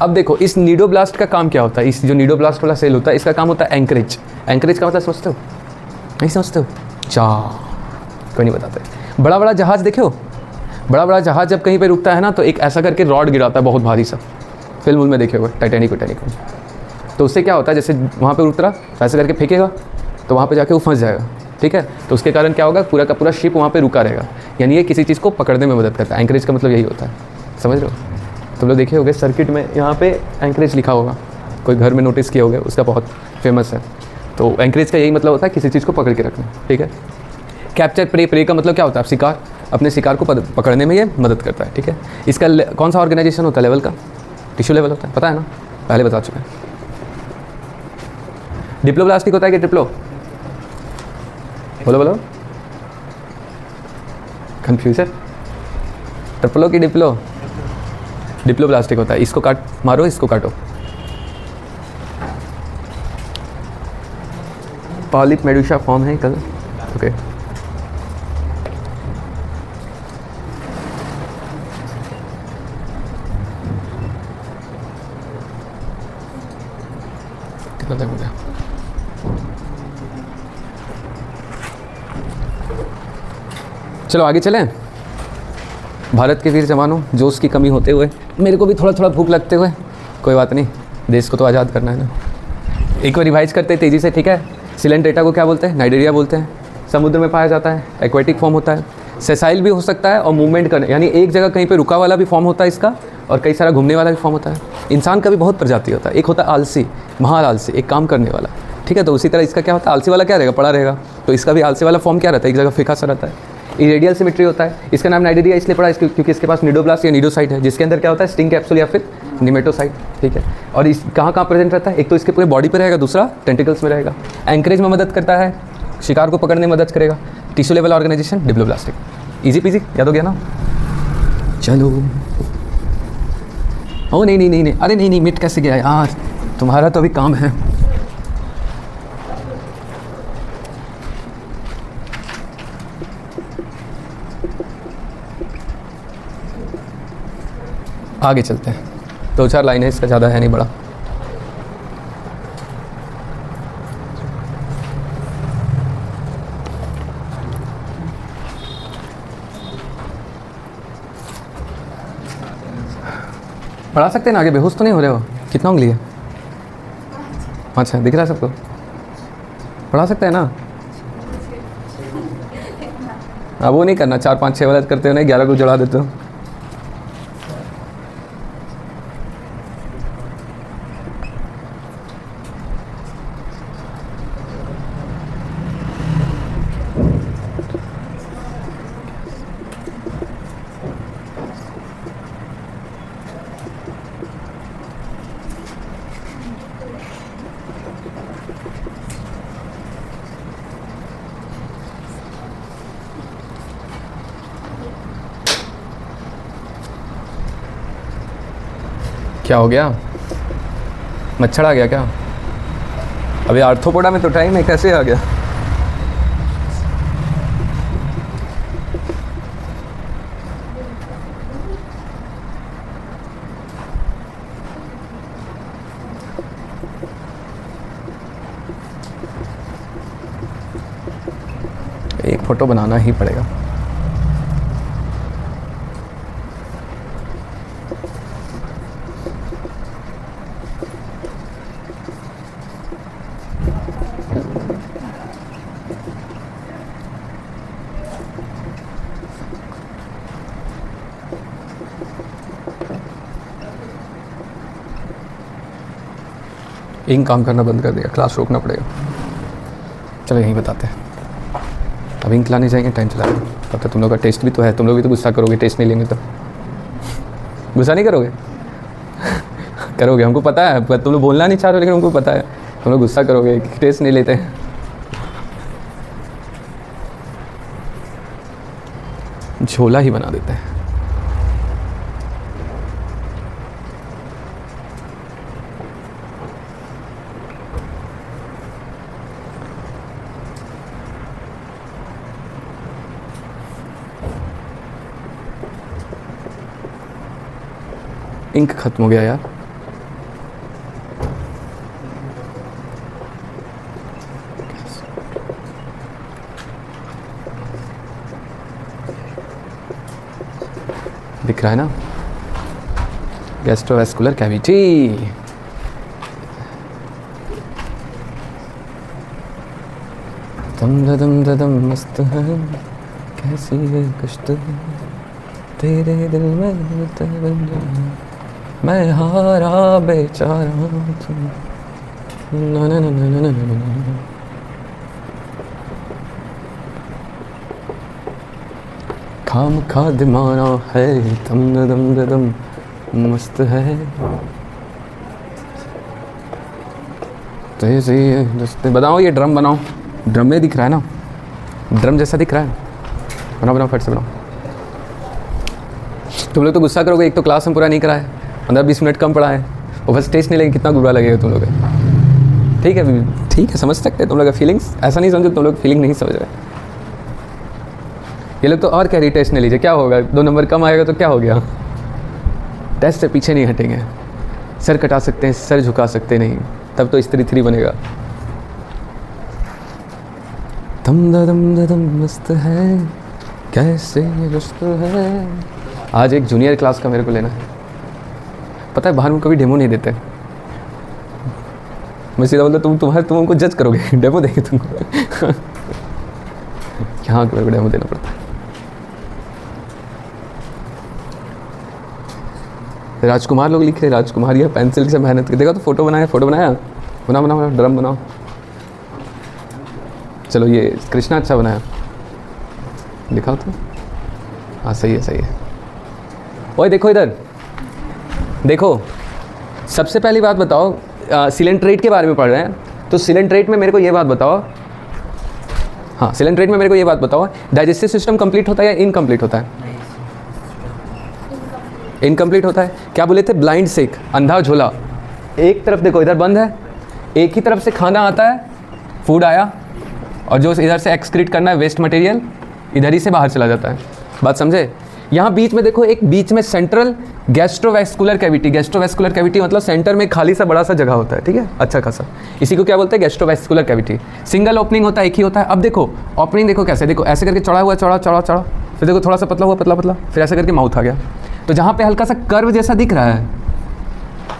अब देखो इस निडोब्लास्ट का काम क्या होता है, इस जो निडोब्लास्ट वाला सेल होता है, इसका काम होता है एंकरेज। एंकरेज का मतलब समझते हो, नहीं समझते हो, कोई नहीं बताते। बड़ा बड़ा जहाज़ देखे हो, बड़ा बड़ा जहाज़ जब कहीं पे रुकता है ना, तो एक ऐसा करके रॉड गिराता है बहुत भारी सा, फिल्म में देखे हुए, टाइटैनिक में। तो उससे क्या होता है, जैसे वहाँ पे उतरा तो ऐसे करके फेंकेगा, तो वहाँ पे जाके वो फंस जाएगा। ठीक है, तो उसके कारण क्या होगा, पूरा का पूरा शिप वहाँ पे रुका रहेगा, यानी ये किसी चीज़ को पकड़ने में मदद करता है। एंकरेज का मतलब यही होता है, समझ रहे हो? तुम लोग देखे होगे सर्किट में यहाँ पे एंकरेज लिखा होगा, कोई घर में नोटिस किए होगे, उसका बहुत फेमस है। तो एंकरेज का यही मतलब होता है, किसी चीज़ को पकड़ के रखना। ठीक है, कैप्चर प्रे, प्रे का मतलब क्या होता है, शिकार, अपने शिकार को पकड़ने में ये मदद करता है। ठीक है, इसका कौन सा ऑर्गेनाइजेशन होता है, लेवल का, टिश्यू लेवल होता है, पता है ना, पहले बता चुके हैं। डिप्लोब्लास्टिक होता है कि ट्रिप्लो, बोलो बोलो, कन्फ्यूजन, ट्रिप्लो की डिप्लो, डिप्लोब्लास्टिक होता है। इसको काट मारो, इसको काटो, पॉलिप मेडुसा फॉर्म है कल। ओके, कितना टाइम हो गया, चलो आगे चलें। भारत के वीर जवानों, जोश की कमी होते हुए, मेरे को भी थोड़ा थोड़ा भूख लगते हुए, कोई बात नहीं, देश को तो आज़ाद करना है ना। एक बार रिवाइज करते हैं तेज़ी से। ठीक है, सिलेंड्रेटा को क्या बोलते हैं, नाइडेरिया बोलते हैं, समुद्र में पाया जाता है, एक्वेटिक फॉर्म होता है, सेसाइल भी हो सकता है, और मूवमेंट करने, यानी एक जगह कहीं पे रुका वाला भी फॉर्म होता है इसका, और कई सारा घूमने वाला भी फॉर्म होता है। इंसान का भी बहुत प्रजाति होता है, एक होता है आलसी, महान आलसी, एक काम करने वाला, ठीक है। तो उसी तरह इसका क्या होता है, आलसी वाला क्या रहेगा, पड़ा रहेगा। तो इसका भी आलसी वाला फॉर्म क्या रहता है, एक जगह फिका सा रहता है। इरेडियल सिमेट्री होता है। इसका नाम नाइडेरिया इसलिए पड़ा क्योंकि इसके पास निडोब्लास्ट या निडोसाइट है, जिसके अंदर क्या होता है, स्टिंग कैप्सूल या फिर निमेटोसाइट। ठीक है। और इस कहाँ प्रेजेंट रहता है, एक तो इसके पूरे बॉडी पे रहेगा, दूसरा टेंटिकल्स में रहेगा। एंकरेज में मदद करता है, शिकार को पकड़ने में मदद करेगा। Tissue level organization diploblastic. Easy peasy, याद हो गया ना। चलो। ओ नहीं नहीं नहीं नहीं, अरे नहीं नहीं, मिट कैसे गया यार, तुम्हारा तो अभी काम है। आगे चलते हैं, 2-4 लाइन है, इसका ज़्यादा है नहीं बड़ा। पढ़ा सकते हैं ना आगे, बेहोश तो नहीं हो रहे हो। कितना उंगली है, 5 है, दिख रहा है सबको। पढ़ा सकते हैं ना। हाँ वो नहीं करना, 4, 5, 6 वाला करते हो, नहीं 11 को जड़ा देते हो। क्या हो गया, मच्छर आ गया क्या? अभी आर्थोपोडा में तो टाइम है, कैसे आ गया? एक फ़ोटो बनाना ही पड़ेगा। इंक काम करना बंद कर दिया, क्लास रोकना पड़ेगा। चलो यहीं बताते हैं। अब इंक लाने जाएंगे, टाइम चला गया। तब तक तुम लोग का टेस्ट भी तो है, तुम लोग भी तो गुस्सा करोगे टेस्ट नहीं लेंगे तो। गुस्सा नहीं करोगे? करोगे, हमको पता है, पर तुम लोग बोलना नहीं चाह रहे, लेकिन हमको पता है तुम लोग गुस्सा करोगे कि टेस्ट नहीं लेते हैं। झोला ही बना देते हैं। इंक खत्म हो गया यार। दिख रहा है ना, गैस्ट्रोवेस्कुलर कैविटी। दम दम दम मस्त है, कैसी है कश्त है, तेरे दिल में मैं हारा बेचारा तुम। ना ना ना ना ना ना ना। खाम खा दिमाना है, दम दम मस्त है, तेजी दस्ते। बनाओ ये ड्रम बनाओ, ड्रम में दिख रहा है ना, ड्रम जैसा दिख रहा है। बनाओ बनाओ, फट से बनाओ। तुम लोग तो गुस्सा करोगे, एक तो क्लास हम पूरा नहीं करा है, 15-20 मिनट कम पड़ा है, और बस टेस्ट नहीं लगेगा, कितना बुरा लगेगा तुम लोग। ठीक है ठीक है, समझ सकते हैं तुम लोग का फीलिंग्स, ऐसा नहीं समझो तुम लोग फीलिंग नहीं समझ रहे। ये लोग तो और कह रही टेस्ट नहीं लीजिए, क्या होगा, 2 नंबर कम आएगा तो क्या हो गया। टेस्ट से पीछे नहीं हटेंगे, सर कटा सकते हैं, सर झुका सकते नहीं, तब तो स्त्री 3 बनेगा। दम मस्त है, कैसे रुस्त है। आज एक जूनियर क्लास का मेरे को लेना है, पता है बाहर में कभी डेमो नहीं देते। मैं सीधा बोलता तुम हमको जज करोगे, डेमो देंगे तुमको। यहाँ मेरे को डेमो देना पड़ता है। राजकुमार लोग लिख रहे, राजकुमार या पेंसिल से मेहनत की। देखा तो फोटो बनाया, बना ड्रम बनाओ। चलो ये कृष्णा अच्छा बनाया, दिखाओ तो। हाँ सही है सही है। ओए देखो इधर देखो, सबसे पहली बात बताओ, सिलेंट्रेट के बारे में पढ़ रहे हैं, तो सिलेंट्रेट में मेरे को ये बात बताओ, हाँ सिलेंट्रेट में मेरे को ये बात बताओ, डाइजेस्टिव सिस्टम कंप्लीट होता है या इनकम्प्लीट होता है? इनकम्प्लीट होता है। क्या बोले थे? ब्लाइंड सिक, अंधा झोला। एक तरफ देखो इधर बंद है, एक ही तरफ से खाना आता है, फूड आया, और जो इधर से एक्सक्रीट करना है वेस्ट मटेरियल इधर ही से बाहर चला जाता है। बात समझे? यहाँ बीच में देखो, एक बीच में central gastrovascular cavity, gastrovascular cavity मतलब सेंटर में खाली सा बड़ा सा जगह होता है, ठीक है, अच्छा खासा, इसी को क्या बोलते हैं? Gastrovascular cavity. सिंगल ओपनिंग होता है, एक ही होता है। अब देखो ओपनिंग देखो कैसे, देखो ऐसे करके चौड़ा हुआ, चौड़ा चौड़ा चौड़ा, फिर देखो थोड़ा सा पतला हुआ, पतला पतला, फिर ऐसे करके माउथ आ गया। तो जहाँ पे हल्का सा कर्व जैसा दिख रहा है,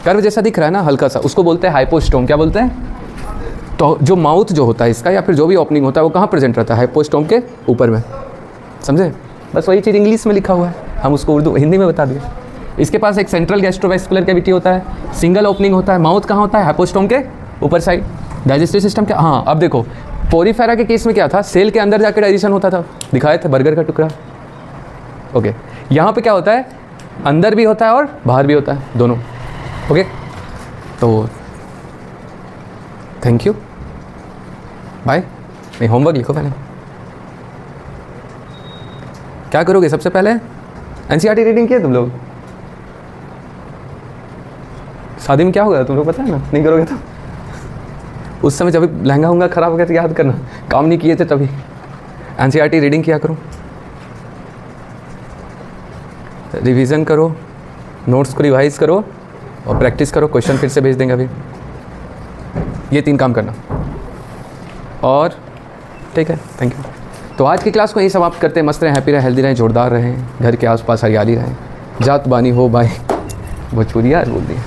कर्व जैसा दिख रहा है ना हल्का सा, उसको बोलते हैं हाइपोस्टोम। क्या बोलते हैं? तो जो माउथ जो होता है इसका, या फिर जो भी ओपनिंग होता है, वो कहाँ प्रेजेंट रहता है? हाइपोस्टोम के ऊपर में। समझे? बस वही चीज़ इंग्लिश में लिखा हुआ है, हम उसको उर्दू हिंदी में बता दिए। इसके पास एक सेंट्रल गैस्ट्रोवैस्कुलर कैविटी होता है, सिंगल ओपनिंग होता है, माउथ कहाँ होता है? हाइपोस्टोम के ऊपर साइड। डाइजेस्टिव सिस्टम क्या? हाँ अब देखो, पोरीफेरा के केस में क्या था? सेल के अंदर जाकर डाइजेशन होता था, दिखाए थे बर्गर का टुकड़ा। ओके, यहाँ पे क्या होता है? अंदर भी होता है और बाहर भी होता है, दोनों। ओके, तो थैंक यू, बाय। नहीं, होमवर्क लिखो पहले। क्या करोगे सबसे पहले? एनसीईआरटी रीडिंग किया तुम लोग? शादी में क्या होगा तुम लोग पता है ना? नहीं करोगे तो उस समय जब लहंगा होगा खराब हो गया तो याद करना, काम नहीं किए थे तभी। एनसीईआरटी रीडिंग किया करो, रिवीजन करो, नोट्स को रिवाइज करो और प्रैक्टिस करो। क्वेश्चन फिर से भेज देंगे अभी। ये 3 काम करना, और ठीक है, थैंक यू। तो आज की क्लास को यही समाप्त करते हैं। मस्त रहें, हैप्पी रहें, हेल्दी रहें, जोरदार रहें, घर के आसपास हरियाली रहें। जात बानी हो भाई, भोजपुरी यार बोल दिया।